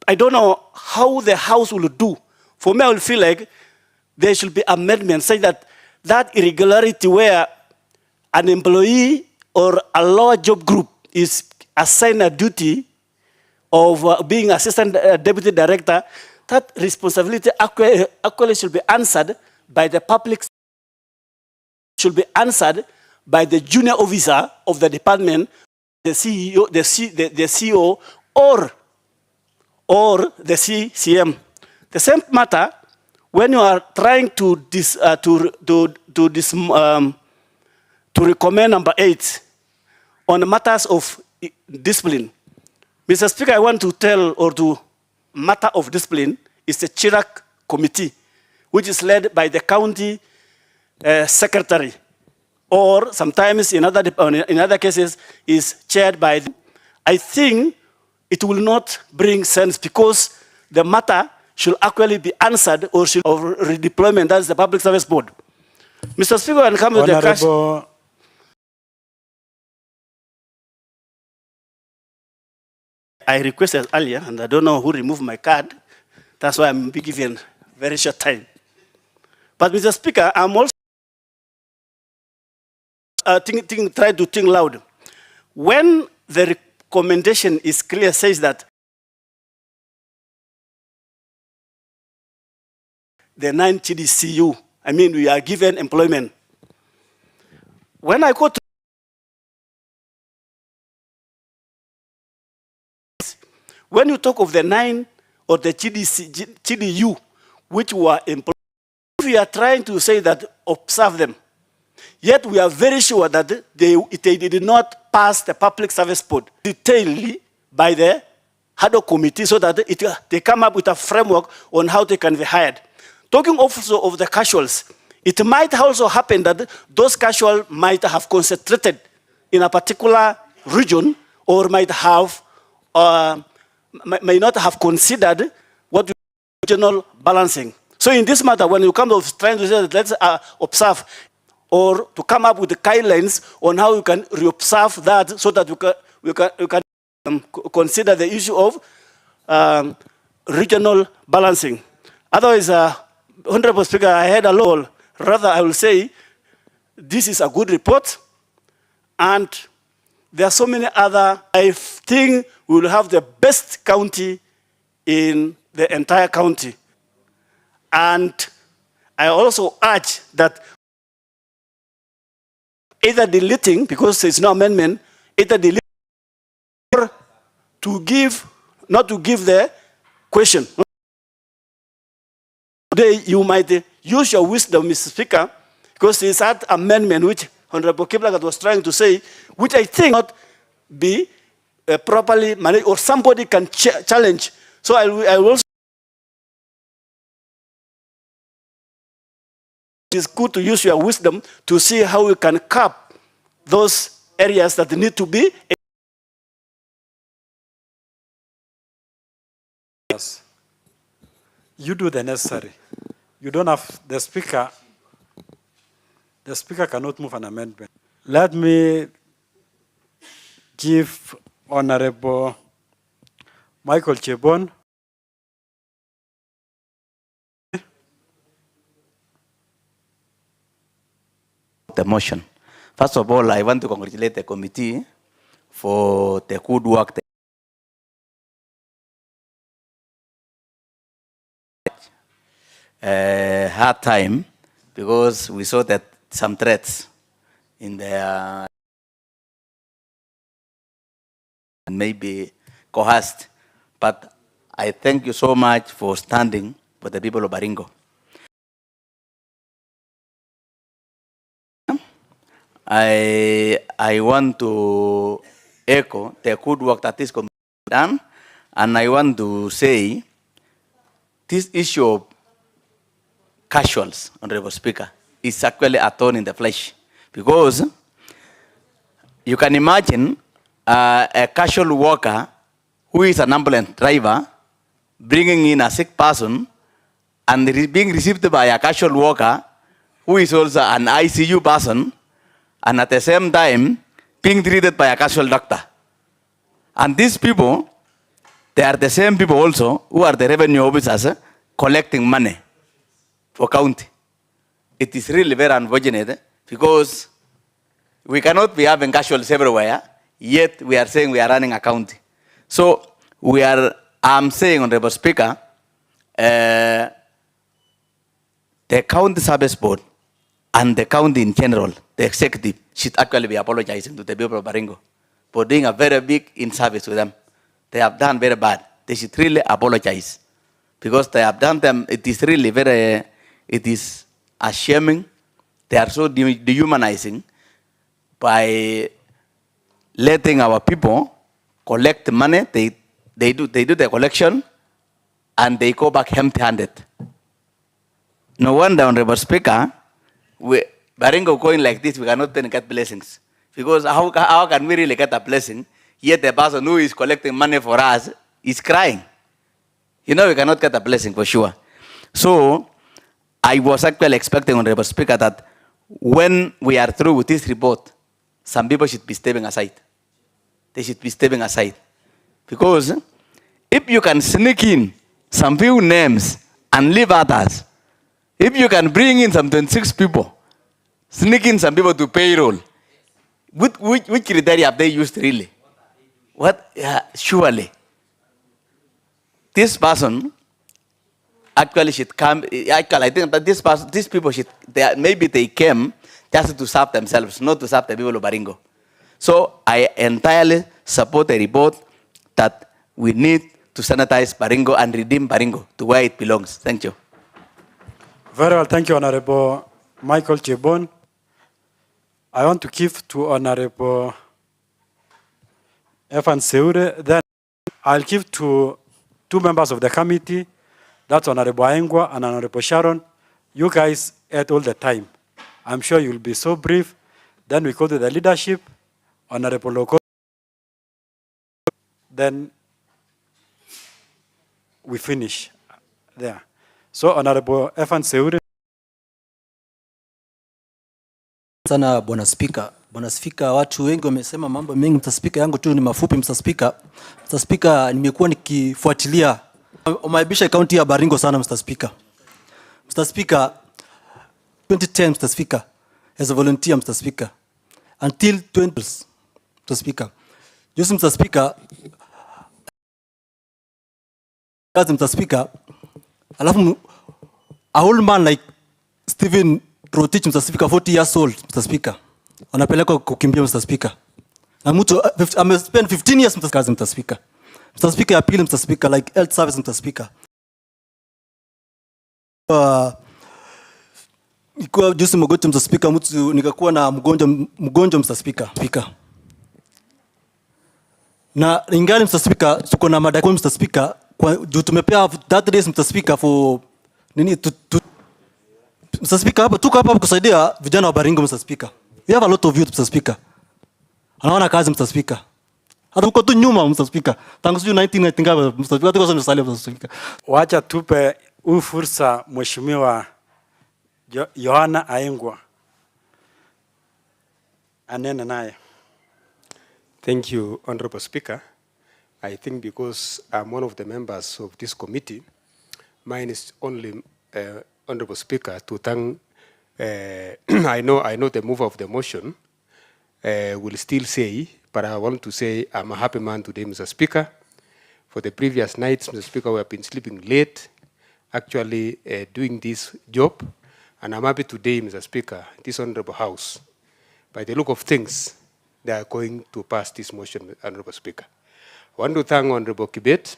K: I don't know how the House will do. For me, I will feel like there should be amendments saying that that irregularity where an employee or a lower job group is assigned a duty of being assistant deputy director, that responsibility actually should be answered by the public, should be answered by the junior officer of the department, the CEO, the CEO, or the CCM. The same matter when you are trying to recommend number 8 on matters of discipline. Mr. Speaker, I want to tell, or to matter of discipline is the Chirac Committee, which is led by the county secretary, or sometimes in other cases is chaired by the, I think it will not bring sense because the matter should actually be answered or should of redeployment, that's the Public Service Board. Mr. Speaker, when it comes to the cash, I requested earlier, and I don't know who removed my card. That's why I'm being given very short time. But Mr. Speaker, I'm also trying to think loud. When the recommendation is clear, says that the 9 TDCU, I mean, we are given employment. When I go to when you talk of the 9 or the TDU, which were employed, we are trying to say that observe them. Yet we are very sure that they did not pass the Public Service Board detailedly by the HADO committee so that they come up with a framework on how they can be hired. Talking also of the casuals, it might also happen that those casuals might have concentrated in a particular region or might have may not have considered what we regional balancing. So in this matter, when you come to trying to say that let's observe or to come up with the guidelines on how you can reobserve that so that we can consider the issue of regional balancing. Otherwise, Honorable Speaker, I had a law. Rather, I will say this is a good report, and there are so many other. I think we will have the best county in the entire county. And I also urge that either deleting, because there's no amendment, either deleting or to give, not to give the question. Today, you might use your wisdom, Mr. Speaker, because there's that amendment which Honorable Kiplagat was trying to say, which I think not be properly managed, or somebody can challenge. So I will also It is good to use your wisdom to see how you can cap those areas that need to be.
B: Yes. You do the necessary. You don't have the speaker cannot move an amendment. Let me give Honorable Michael Chebon.
L: The motion. First of all, I want to congratulate the committee for the good work. Hard time because we saw that some threats in the maybe coerced, but I thank you so much for standing for the people of Baringo. I want to echo the good work that is done, and I want to say this issue of casuals, Honorable Speaker, is actually a thorn in the flesh, because you can imagine a casual worker who is an ambulance driver bringing in a sick person and being received by a casual worker who is also an ICU person, and at the same time being treated by a casual doctor. And these people, they are the same people also who are the revenue officers collecting money for county. It is really very unfortunate because we cannot be having casuals everywhere, yet we are saying we are running a county. So I'm saying, Honorable Speaker, the county service board and the county in general, the executive, should actually be apologizing to the people of Baringo for doing a very big in-service to them. They have done very bad. They should really apologize because they have done them. It is really it is shaming. They are so dehumanizing by letting our people collect money. They do the collection and they go back empty-handed. No wonder, Honorable Speaker, Baringo going like this, we cannot then get blessings. Because how can we really get a blessing, yet the person who is collecting money for us is crying? You know, we cannot get a blessing for sure. So, I was actually expecting, Honorable Speaker, that when we are through with this report, some people should be stepping aside. They should be stepping aside. Because if you can sneak in some few names and leave others, if you can bring in some 26 people, sneak in some people to payroll, which criteria have they used really? What? Surely. This person actually should come. I think that these people should, maybe they came just to serve themselves, not to serve the people of Baringo. So I entirely support the report that we need to sanitize Baringo and redeem Baringo to where it belongs. Thank you.
B: Very well, thank you, Honorable Michael Chebon. I want to give to Honorable Evan Seure. Then I'll give to two members of the committee. That's Honorable Aengwa and Honorable Sharon. You guys had all the time. I'm sure you'll be so brief. Then we go to the leadership, Honorable Loko. Then we finish there. So Honorable Evan Seure.
M: Sana Bwana Spika. Bwana Spika, watu wengi wamesema mambo mengi. Mr. Spika, yangu tu ni mafupi. Mr. Spika. Mr. Spika, nimekuwa nikifuatilia umaibisha kaunti ya Baringo sana, Mr. Spika. Mr. Spika, 2010, Mr. Spika, as a volunteer, Mr. Spika, until 20, Mr. Spika. Just Mr. Spika, Mr. Spika, alafu a old man like Stephen Rotich, Mr. Speaker, 40 years old, Mr. Speaker, anapeleka kukimbia, Mr. Speaker. Na mtu amespend 15 years, Mr. Speaker. Mr. Speaker, appeal, Mr. Speaker, like health service, Mr. Speaker. Ikuwa juzi Mogoti, Mr. Speaker, mtu nikakuwa na mgonjwa, Mr. Speaker. Na ingali, Mr. Speaker, tuko na madaktari, Mr. Speaker, kwa juu tumepea 30 days, Mr. Speaker, for nini Mr. Speaker, hapa tuko hapa kusaidia vijana wa Baringo, Mr. Speaker. We have a lot of youth, Mr. Speaker. Anaona kazi, Mr. Speaker. Hata mko tu nyuma, Mr. Speaker. Tangu 1990 ngapi, Mr. Speaker, tuko sana salia, Mr. Speaker.
B: Wacha tupe huu fursa Mheshimiwa Yohana Aengwa anene naye.
N: Thank you, Honorable Speaker. I think because I'm one of the members of this committee, mine is only, Honorable Speaker, to thank, I know the mover of the motion will still say, but I want to say I'm a happy man today, Mr. Speaker. For the previous nights, Mr. Speaker, we have been sleeping late, actually doing this job, and I'm happy today, Mr. Speaker, this Honorable House, by the look of things, they are going to pass this motion, Honorable Speaker. I want to thank Honorable Kibet,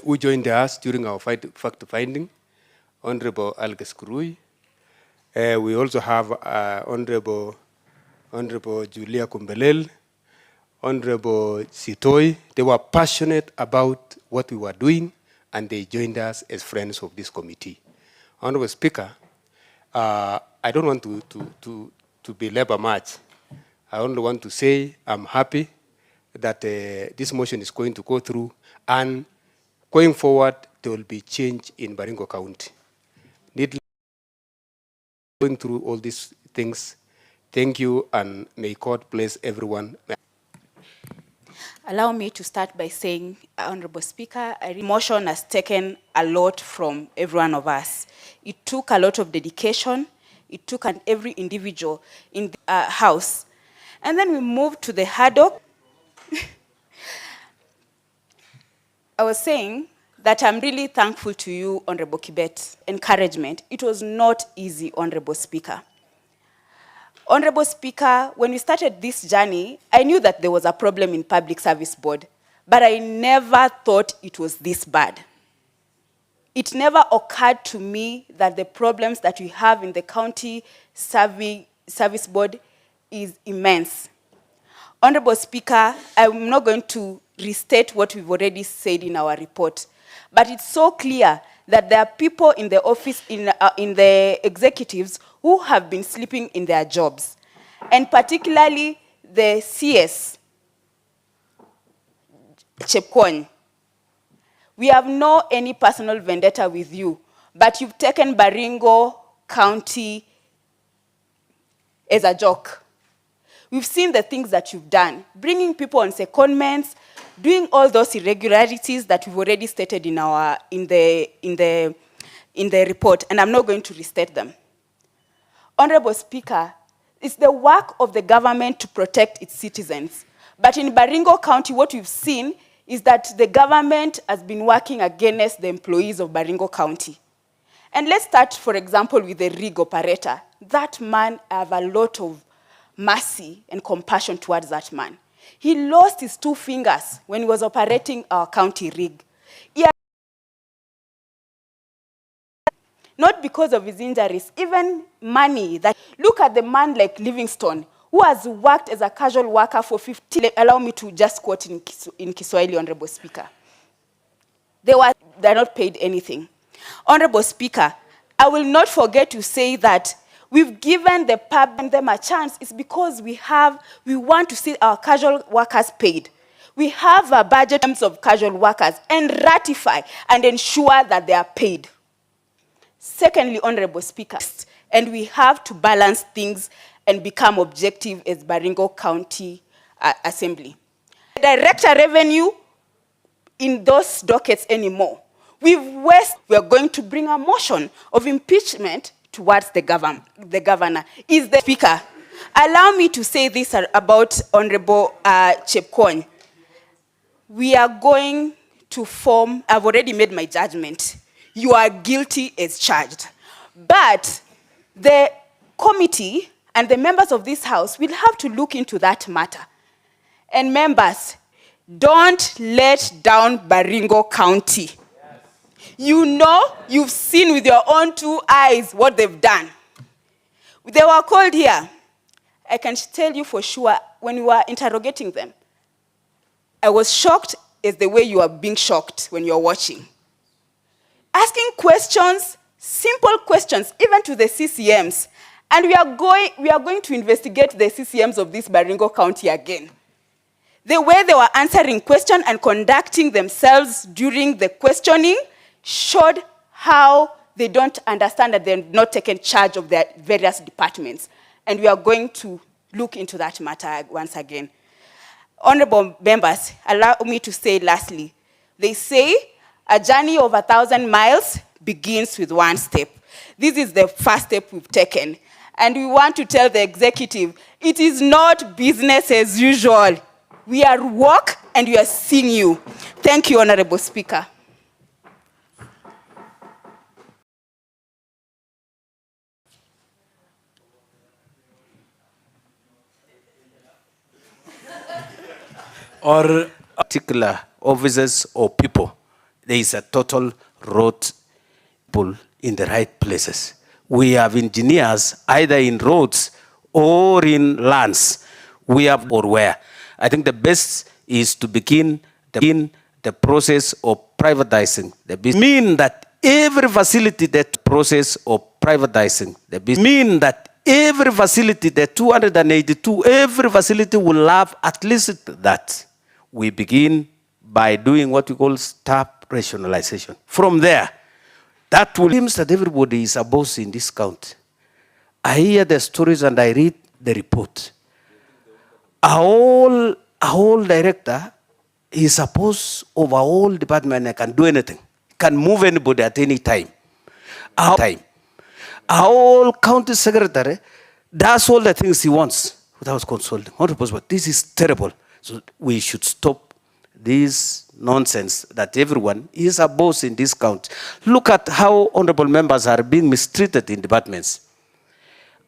N: who joined us during our fact-finding, Honorable Alges Kurui. We also have Honorable Julia Kumbelel, Honorable Sitoi. They were passionate about what we were doing, and they joined us as friends of this committee. Honorable Speaker, I don't want to belabor much. I only want to say I'm happy that this motion is going to go through, and going forward, there will be change in Baringo County. Going through all these things, thank you, and may God bless everyone.
O: Allow me to start by saying, Honorable Speaker, a motion has taken a lot from every one of us. It took a lot of dedication. It took every individual in the House. And then we moved to the haddock. I was saying that I'm really thankful to you, Honorable Kibet. Encouragement. It was not easy, Honorable Speaker. Honorable Speaker, when we started this journey, I knew that there was a problem in Public Service Board, but I never thought it was this bad. It never occurred to me that the problems that we have in the County Service Board is immense. Honorable Speaker, I'm not going to restate what we've already said in our report, but it's so clear that there are people in the office, in the executives, who have been sleeping in their jobs, and particularly the CS, Chepkwony. We have no any personal vendetta with you, but you've taken Baringo County as a joke. We've seen the things that you've done, bringing people on secondments, doing all those irregularities that we've already stated in the report, and I'm not going to restate them. Honorable Speaker, it's the work of the government to protect its citizens. But in Baringo County, what we've seen is that the government has been working against the employees of Baringo County. And let's start, for example, with the rig operator. That man, I have a lot of mercy and compassion towards that man. He lost his 2 fingers when he was operating our county rig. Not because of his injuries, even money. Look at the man like Livingstone, who has worked as a casual worker for 50, allow me to just quote in Kiswahili, Honorable Speaker. They're not paid anything. Honorable Speaker, I will not forget to say that we've given the public them a chance. It's because we want to see our casual workers paid. We have a budget in terms of casual workers and ratify and ensure that they are paid. Secondly, Honorable Speaker, and we have to balance things and become objective as Baringo County Assembly. Director revenue in those dockets anymore. We are going to bring a motion of impeachment towards the governor. Is the Speaker? Allow me to say this about Honorable Chepkwony. We are going to form, I've already made my judgment. You are guilty as charged. But the committee and the members of this House will have to look into that matter. And members, don't let down Baringo County. You know, you've seen with your own 2 eyes what they've done. They were called here. I can tell you for sure, when we were interrogating them, I was shocked as the way you are being shocked when you're watching. Asking questions simple questions, even to the CCMs. And we are going to investigate the CCMs of this Baringo County again. The way they were answering questions and conducting themselves during the questioning showed how they don't understand that they're not taking charge of their various departments. And we are going to look into that matter once again. Honorable members, allow me to say lastly, they say a journey of 1,000 miles begins with one step. This is the first step we've taken. And we want to tell the executive, it is not business as usual. We are work and we are seeing you. Thank you, Honorable Speaker.
P: Or particular officers or people, there is a total road pull in the right places. We have engineers either in roads or in lands. We have or where. I think the best is to begin the process of privatizing the business. Mean that every facility that process of privatizing the business. Mean that every facility, the 282, every facility will have at least that. We begin by doing what we call staff rationalization. From there, that will seem that everybody is a boss in this county. I hear the stories and I read the report. A whole director is supposed over all department and can do anything, can move anybody at any time. A whole county secretary does all the things he wants without consulting. This is terrible. So we should stop this nonsense that everyone is a boss in this county. Look at how honorable members are being mistreated in departments.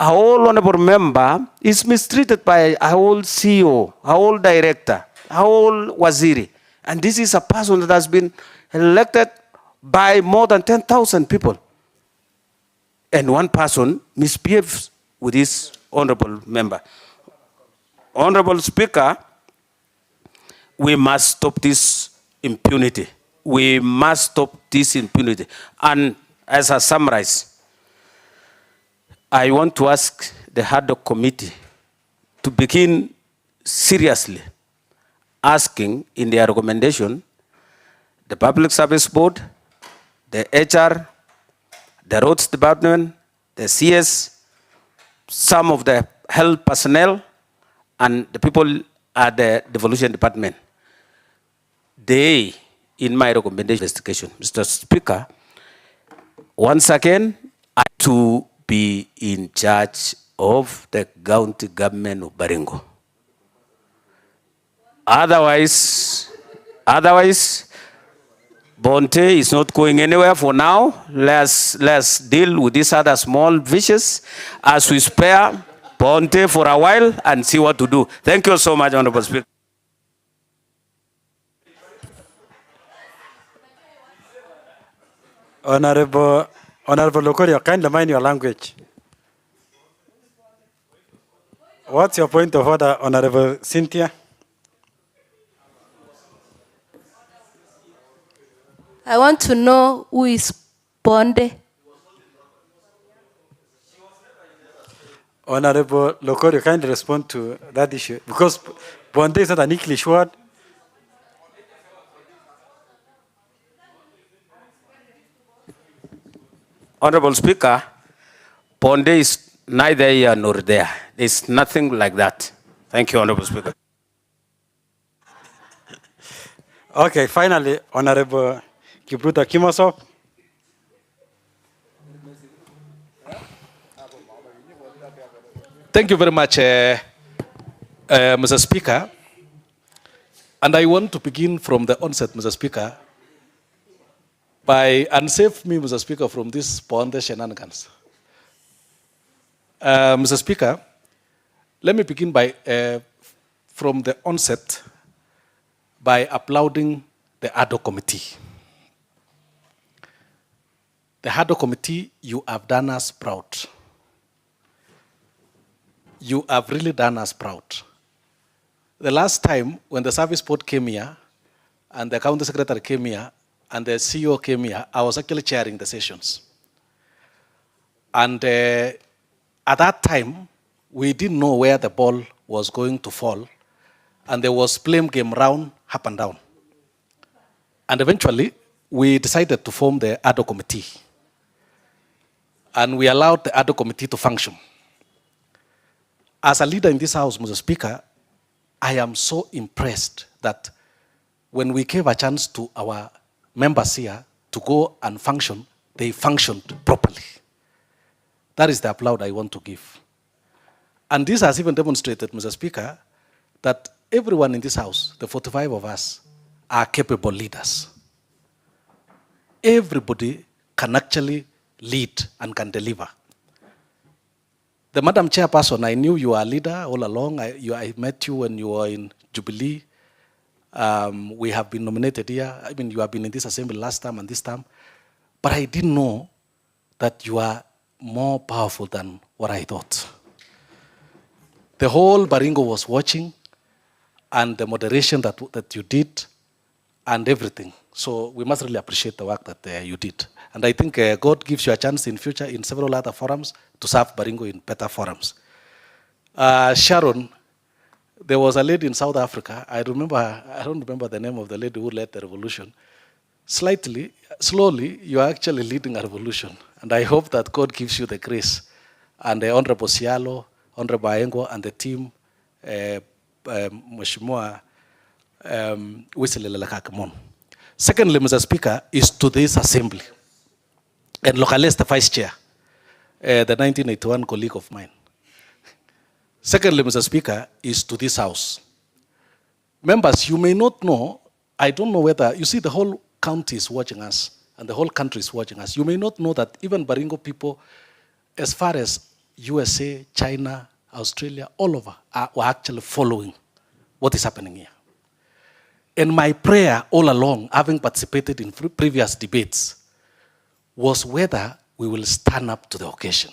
P: A whole honorable member is mistreated by a whole CEO, a whole director, a whole waziri. And this is a person that has been elected by more than 10,000 people. And one person misbehaves with this honorable member. Honorable Speaker, we must stop this impunity. We must stop this impunity. And as I summarize, I want to ask the Haddock Committee to begin seriously asking in their recommendation the Public Service Board, the HR, the Roads Department, the CS, some of the health personnel, and the people at the Devolution Department. They, in my recommendation, investigation, Mr. Speaker, once again, to be in charge of the county government of Baringo. Otherwise, Bonte is not going anywhere for now. Let's deal with these other small fishes as we spare Bonte for a while and see what to do. Thank you so much, Honorable Speaker.
B: Honorable Lokoria, kindly mind your language. What's your point of order, Honorable Cynthia?
Q: I want to know who is Bonde.
B: Honorable Lokoria, kindly respond to that issue. Because Bonde is not an English word.
P: Honorable Speaker, Bonde is neither here nor there. There's nothing like that. Thank you, Honorable Speaker.
B: Okay, finally, Honorable Kipruto Kimoso.
R: Thank you very much, Mr. Speaker. And I want to begin from the onset, Mr. Speaker, by unsave me, Mr. Speaker, from this Bonde shenanigans. Mr. Speaker, let me begin by, from the onset, by applauding the Haddock Committee. The Haddock Committee, you have done us proud. You have really done us proud. The last time when the service board came here, and the county secretary came here, and the CEO came here, I was actually chairing the sessions. And at that time, we didn't know where the ball was going to fall. And there was blame game round, up and down. And eventually, we decided to form the ADO committee. And we allowed the ADO committee to function. As a leader in this house, Mr. Speaker, I am so impressed that when we gave a chance to our members here to go and function, they functioned properly. That is the applaud I want to give. And this has even demonstrated, Mr. Speaker, that everyone in this house, the 45 of us, are capable leaders. Everybody can actually lead and can deliver. The Madam Chairperson, I knew you were a leader all along. I met you when you were in Jubilee. We have been nominated here. I mean, you have been in this assembly last time and this time. But I didn't know that you are more powerful than what I thought. The whole Baringo was watching, and the moderation that you did, and everything. So we must really appreciate the work that you did. And I think God gives you a chance in future in several other forums to serve Baringo in better forums. Sharon, there was a lady in South Africa. I don't remember the name of the lady who led the revolution. Slowly, you are actually leading a revolution. And I hope that God gives you the grace. And the Honorable Sialo, Honorable Aengo, and the team, Mheshimiwa Wisilile Lakakamon. Secondly, Mr. Speaker, is to this assembly. And Locales, the vice chair, the 1981 colleague of mine. Secondly, Mr. Speaker, is to this house. Members, you may not know, I don't know whether, you see the whole county is watching us, and the whole country is watching us. You may not know that even Baringo people, as far as USA, China, Australia, all over, were actually following what is happening here. And my prayer all along, having participated in previous debates, was whether we will stand up to the occasion.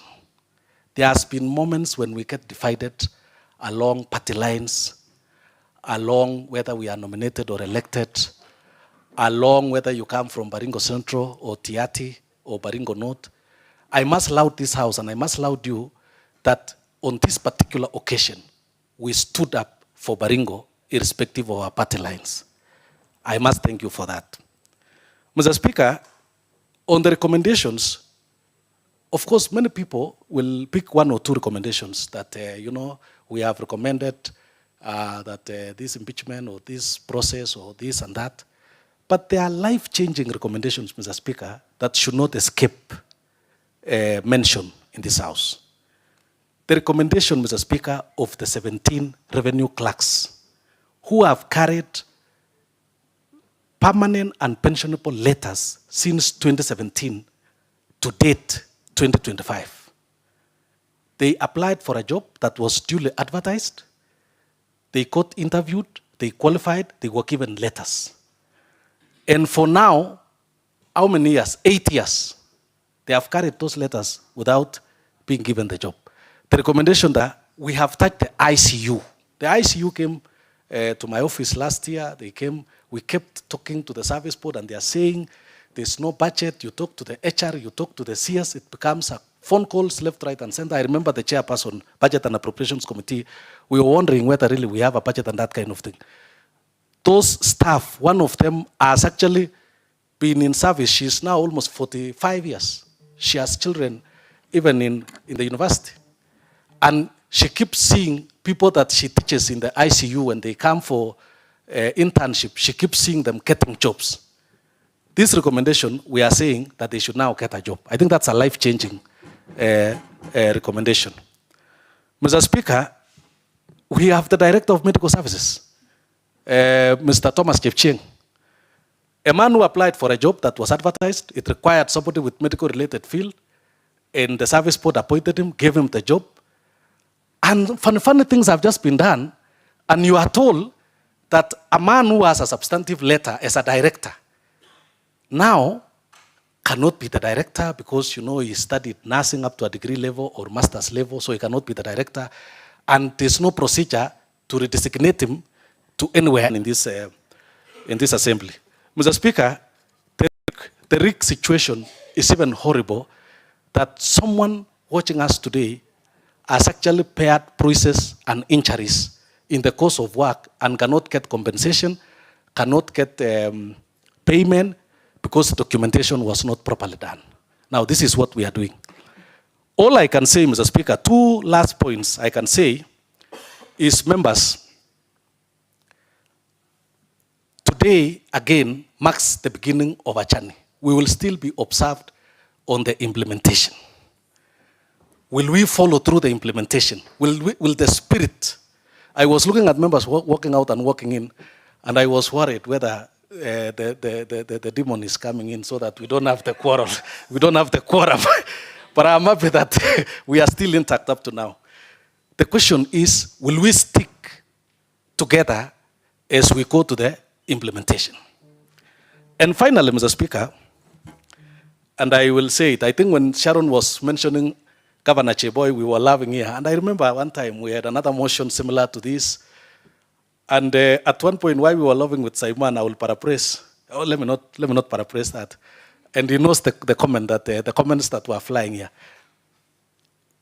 R: There has been moments when we get divided along party lines, along whether we are nominated or elected, along whether you come from Baringo Central or Tiati or Baringo North. I must laud this house and I must laud you that on this particular occasion, we stood up for Baringo irrespective of our party lines. I must thank you for that. Mr. Speaker, on the recommendations, of course, many people will pick one or two recommendations that, we have recommended that this impeachment or this process or this and that. But there are life-changing recommendations, Mr. Speaker, that should not escape mention in this House. The recommendation, Mr. Speaker, of the 17 revenue clerks who have carried permanent and pensionable letters since 2017 to date 2025. They applied for a job that was duly advertised. They got interviewed, they qualified, they were given letters. And for now, how many years? 8 years. They have carried those letters without being given the job. The recommendation that we have touched the ICU. The ICU came to my office last year. They came, we kept talking to the service board and they are saying, there's no budget. You talk to the HR, you talk to the CS, it becomes a phone calls left, right, and center. I remember the chairperson, Budget and Appropriations Committee, we were wondering whether really we have a budget and that kind of thing. Those staff, one of them has actually been in service. She's now almost 45 years. She has children even in the university. And she keeps seeing people that she teaches in the ICU when they come for internship, she keeps seeing them getting jobs. This recommendation, we are saying that they should now get a job. I think that's a life-changing recommendation. Mr. Speaker, we have the Director of Medical Services, Mr. Thomas Chepcheng, a man who applied for a job that was advertised. It required somebody with medical-related field, and the service board appointed him, gave him the job. And funny things have just been done, and you are told that a man who has a substantive letter as a director now cannot be the director because, he studied nursing up to a degree level or master's level, so he cannot be the director. And there's no procedure to redesignate him to anywhere in this assembly. Mr. Speaker, the RIC situation is even horrible that someone watching us today has actually paired bruises and injuries in the course of work and cannot get compensation, cannot get payment because documentation was not properly done. Now, this is what we are doing. All I can say, Mr. Speaker, 2 last points I can say is, members, today again marks the beginning of a journey. We will still be observed on the implementation. Will we follow through the implementation? Will the spirit? I was looking at members walking out and walking in, and I was worried whether the demon is coming in so that we don't have the quarrel. We don't have the quorum. But I'm happy that we are still intact up to now. The question is, will we stick together as we go to the implementation? And finally, Mr. Speaker, and I will say it, I think when Sharon was mentioning Governor Cheboy, we were laughing here. And I remember one time we had another motion similar to this. And at one point, while we were laughing with Simon, I will paraphrase. Oh, let me not paraphrase that. And he knows the comment that the comments that were flying here.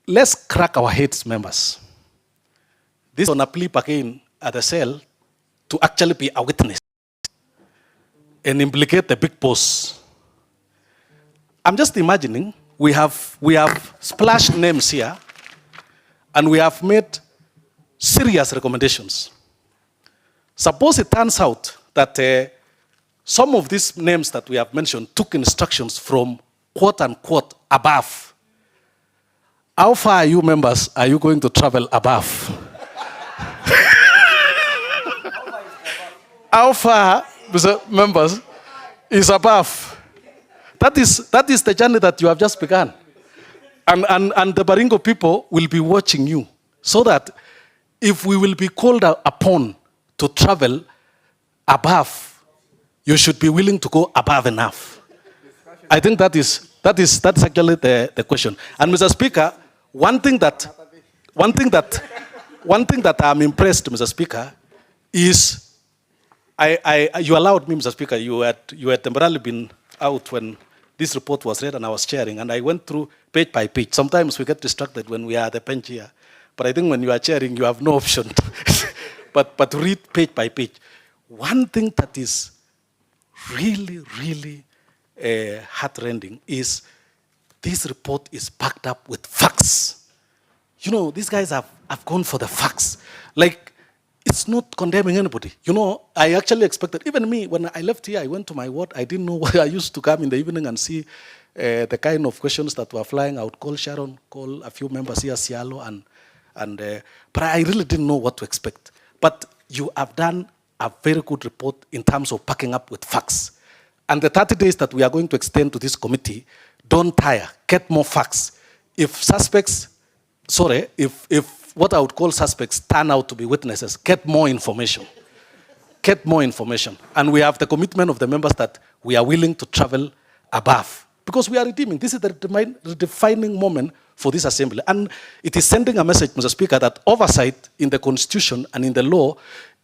R: Let's crack our heads, members. This is on a plea again at the cell to actually be a witness and implicate the big boss. I'm just imagining we have splashed names here, and we have made serious recommendations. Suppose it turns out that some of these names that we have mentioned took instructions from quote unquote above. How far are you, members, are you going to travel above? How far, members, is above? That is the journey that you have just begun. And the Baringo people will be watching you, so that if we will be called upon to travel above, you should be willing to go above enough. I think that's actually the question. And Mr. Speaker, one thing that I'm impressed, Mr. Speaker, is you allowed me, Mr. Speaker, you had temporarily been out when this report was read and I was chairing, and I went through page by page. Sometimes we get distracted when we are at the bench here, but I think when you are chairing, you have no option but to read page by page. One thing that is really heart-rending is this report is backed up with facts. You know, these guys have gone for the facts. Like, it's not condemning anybody. You know, I actually expected, even me, when I left here, I went to my ward, I didn't know why. I used to come in the evening and see the kind of questions that were flying. I would call Sharon, call a few members here, Cialo, but I really didn't know what to expect. But you have done a very good report in terms of backing up with facts. And the 30 days that we are going to extend to this committee, don't tire, get more facts. If what I would call suspects turn out to be witnesses, get more information. Get more information. And we have the commitment of the members that we are willing to travel above. Because we are redeeming. This is the redefining moment for this assembly. And it is sending a message, Mr. Speaker, that oversight in the Constitution and in the law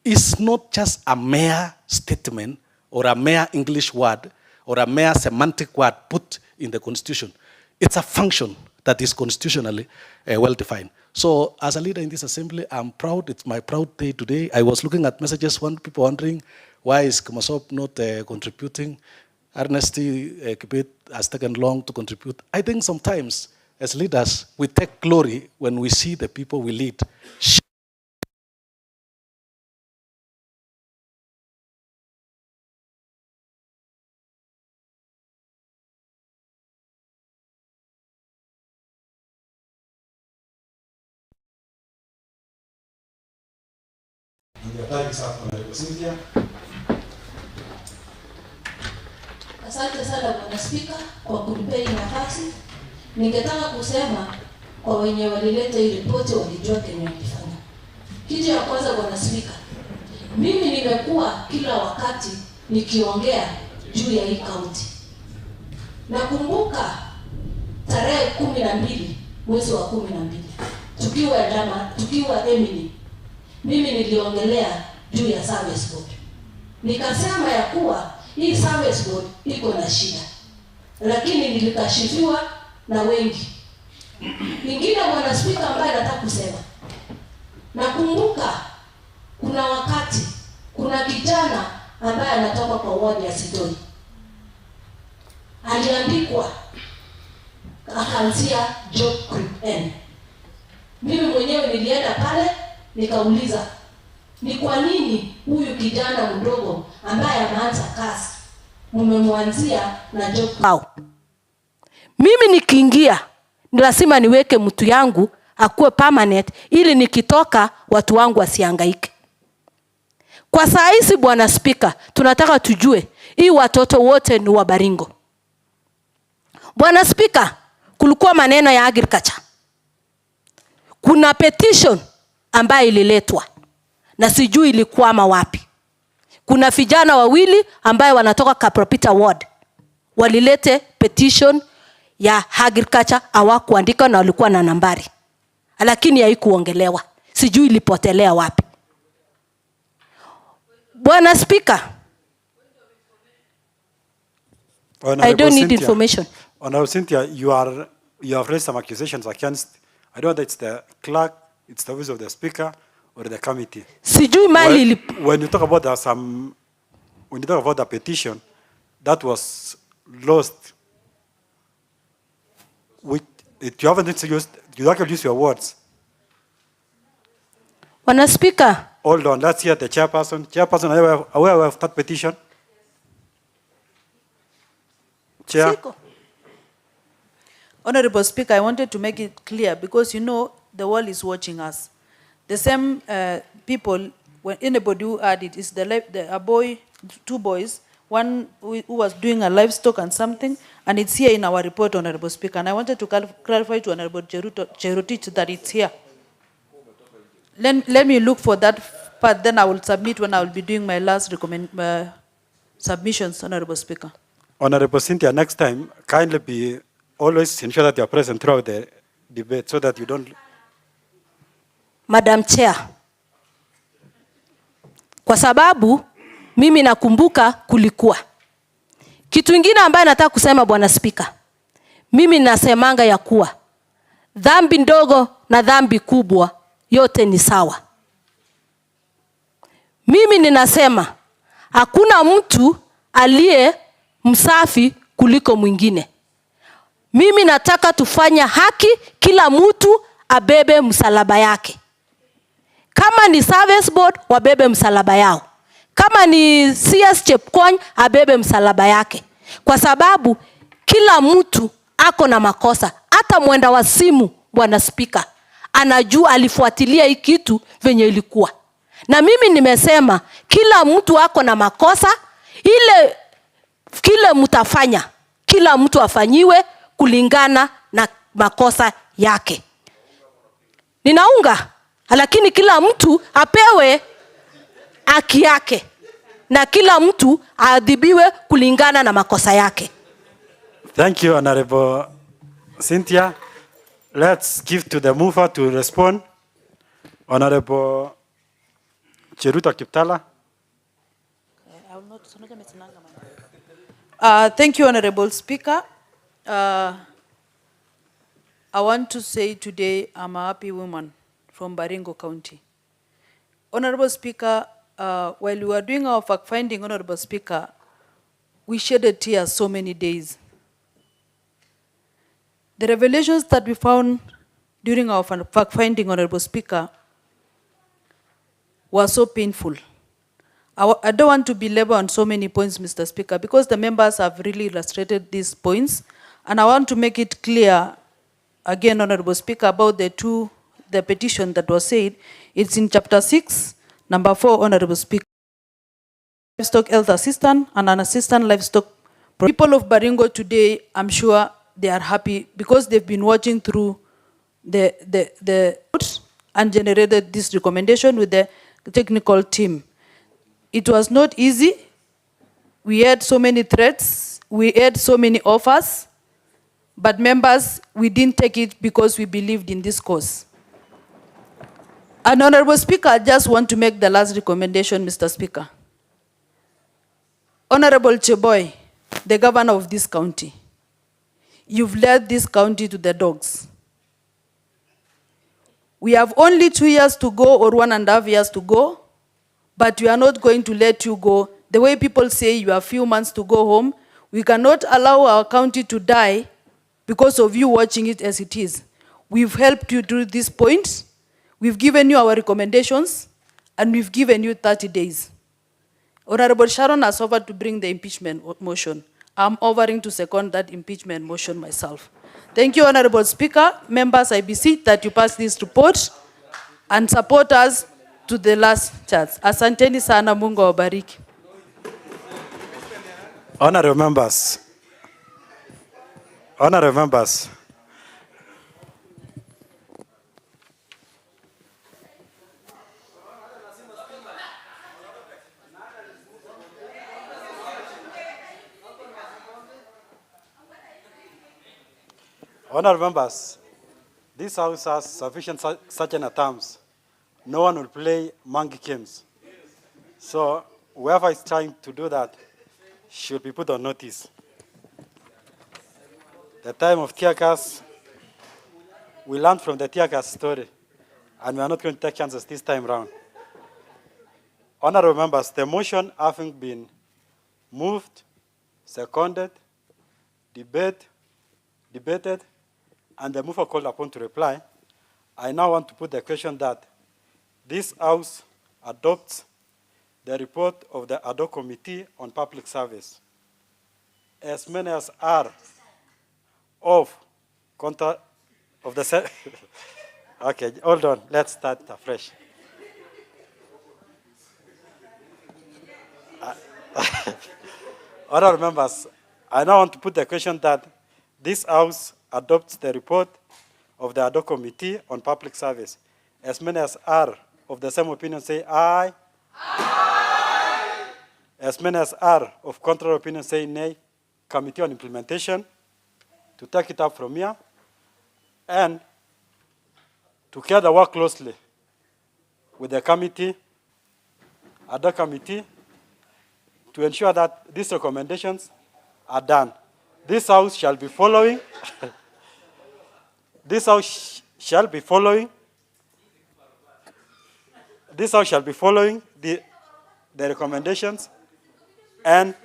R: is not just a mere statement or a mere English word or a mere semantic word put in the Constitution. It's a function that is constitutionally well-defined. So as a leader in this assembly, I'm proud. It's my proud day today. I was looking at messages, people wondering, why is Kumasop not contributing? Ernesty Kibet has taken long to contribute. I think sometimes, as leaders, we take glory when we see the people we lead.
S: Asante sana Bwana Spika kwa kunipea hii nafasi. Ningetaka kusema kwa wenye walileta hii ripoti walijua kenye walifanya. Kitu ya kwanza Bwana Spika, mimi nimekuwa kila wakati nikiongea juu ya hii kaunti. Nakumbuka tarehe 12 mwezi wa 12 tukiwa Emini, mimi niliongelea juu ya service board. Nikasema ya kuwa hii service board iko na shida. Lakini nilikashifiwa na wengi. Lingine Bwana Spika ambaye nataka kusema, nakumbuka kuna wakati kuna kijana ambaye anatoka kwa ward ya Sidoni, aliandikwa akaanzia job group N. Mimi mwenyewe nilienda pale nikauliza, ni kwa nini huyu kijana mdogo ambaye anaanza kazi mmemwanzia na job group?
Q: Mimi nikiingia ni lazima niweke mtu yangu akuwe permanent ili nikitoka watu wangu wasihangaike. Kwa saa hizi Bwana Spika, tunataka tujue hii watoto wote ni wa Baringo. Bwana Spika, kulikuwa maneno ya agriculture. Kuna petition ambayo ililetwa na sijui ilikwama wapi. Kuna vijana wawili ambaye wanatoka Kapropita ward walilete petition ya agriculture, hawakuandika na walikuwa na nambari, lakini haikuongelewa, sijui ilipotelea wapi. Bwana Spika, I don't need information.
B: Honorable Cynthia, you have raised some accusations against, I don't know if it's the clerk, it's the office of the speaker or the committee.
Q: Sijui mali
B: when you talk about when you talk about the petition that was lost, you haven't used, you actually use your words.
Q: Bwana Spika.
B: Hold on, let's hear the chairperson. Chairperson, are you aware of that petition? Chair.
T: Honorable Speaker, I wanted to make it clear because you know the world is watching us. The same people, when anybody who had it, is a boy, two boys, one who was doing a livestock and something, and it's here in our report, Honorable Speaker. And I wanted to clarify to Honorable Cherotich that it's here. Let me look for that part, then I will submit when I will be doing my last submissions, Honorable Speaker.
B: Honorable Cynthia, next time, kindly always ensure that you are present throughout the debate so that you don't...
Q: Madam Chair, kwa sababu mimi nakumbuka kulikuwa kitu kingine ambaye nataka kusema Bwana Spika. Mimi nasemanga ya kuwa dhambi ndogo na dhambi kubwa yote ni sawa. Mimi ninasema hakuna mtu aliye msafi kuliko mwingine. Mimi nataka tufanya haki, kila mtu abebe msalaba yake. Kama ni service board wabebe msalaba yao. Kama ni CS Chepkwony abebe msalaba yake. Kwa sababu kila mtu ako na makosa. Hata mwenda wa simu Bwana Spika anajua, alifuatilia hii kitu venye ilikuwa. Na mimi nimesema kila mtu ako na makosa, kile mtafanya kila mtu afanyiwe kulingana na makosa yake. Ninaunga, lakini kila mtu apewe haki yake na kila mtu aadhibiwe kulingana na makosa yake.
B: Thank you, Honorable Cynthia. Let's give to the mover to respond. Honorable Cheruto Kiptala.
T: Thank you, Honorable Speaker. I want to say today I'm a happy woman from Baringo County. Honorable Speaker, while we were doing our fact-finding, Honorable Speaker, we shedded tears so many days. The revelations that we found during our fact-finding, Honorable Speaker, were so painful. I don't want to belabor on so many points, Mr. Speaker, because the members have really illustrated these points, and I want to make it clear, again, Honorable Speaker, about the petition that was said. It's in chapter 6, number 4, Honorable Speaker. Livestock health assistant and an assistant livestock. People of Baringo today, I'm sure they are happy because they've been watching through the and generated this recommendation with the technical team. It was not easy. We had so many threats. We had so many offers. But members, we didn't take it because we believed in this cause. And Honorable Speaker, I just want to make the last recommendation, Mr. Speaker. Honorable Cheboy, the governor of this county, you've led this county to the dogs. We have only 2 years to go or 1.5 years to go, but we are not going to let you go. The way people say you have few months to go home, we cannot allow our county to die because of you watching it as it is. We've helped you through these points. We've given you our recommendations, and we've given you 30 days. Honorable Sharon has offered to bring the impeachment motion. I'm offering to second that impeachment motion myself. Thank you, Honorable Speaker. Members, I beseech that you pass this report and support us to the last chance. Asanteni sana, Mungu awabariki.
B: Honorable members, this house has sufficient sergeant terms. No one will play monkey games. So whoever is trying to do that should be put on notice. The time of tear gas, we learned from the tear gas story, and we are not going to take chances this time round. Honorable members, the motion having been moved, seconded, debated, and the mover called upon to reply, I now want to put the question that this House adopts the report of the ad hoc committee on public service. As many as are of the okay, hold on, let's start afresh. Honorable members, I now want to put the question that this House adopts the report of the ad hoc committee on public service. As many as are of the same opinion say aye. Aye. As many as are of contrary opinion say nay. Committee on implementation to take it up from here and together work closely with the committee, ad hoc committee, to ensure that these recommendations are done. This House shall be following. This House shall be following. This House shall be following the recommendations. And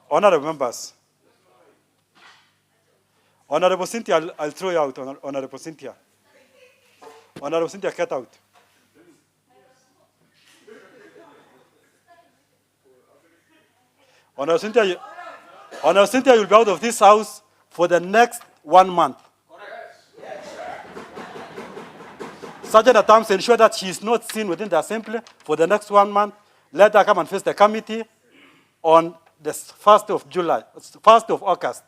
B: honorable members, Honorable Cynthia, I'll throw you out. Honorable Cynthia. Honorable Cynthia, get out. Honorable Cynthia, you'll be out of this House for the next 1 month. Sergeant at Arms ensure that she is not seen within the assembly for the next 1 month. Let her come and face the committee on the 1st of July, 1st of August.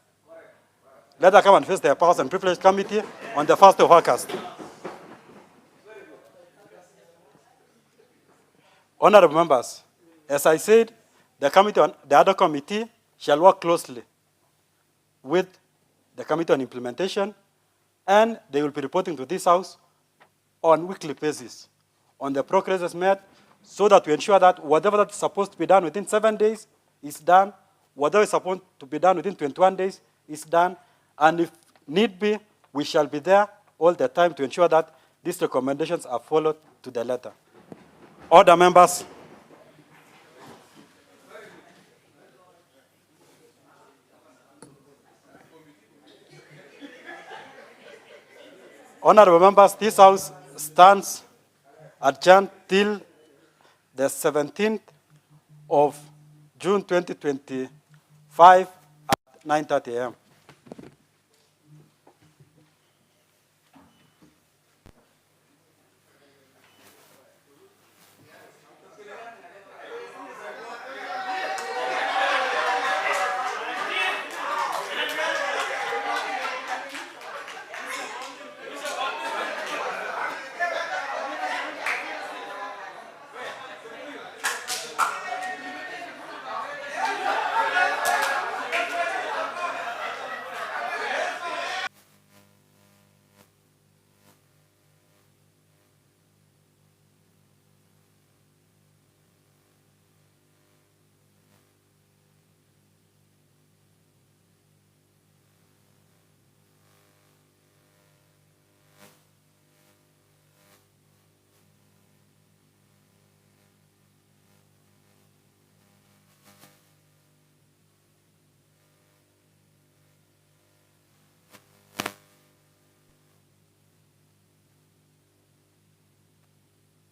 B: Let her come and face the Powers and Privilege Committee on the 1st of August. Honorable members, as I said, the other committee shall work closely with the Committee on Implementation, and they will be reporting to this House on weekly basis on the progress made, so that we ensure that whatever that is supposed to be done within 7 days is done, whatever is supposed to be done within 21 days is done, and if need be, we shall be there all the time to ensure that these recommendations are followed to the letter. Order, members. Honorable members, this House stands adjourned till the 17th of June 2025 at 9:30 a.m.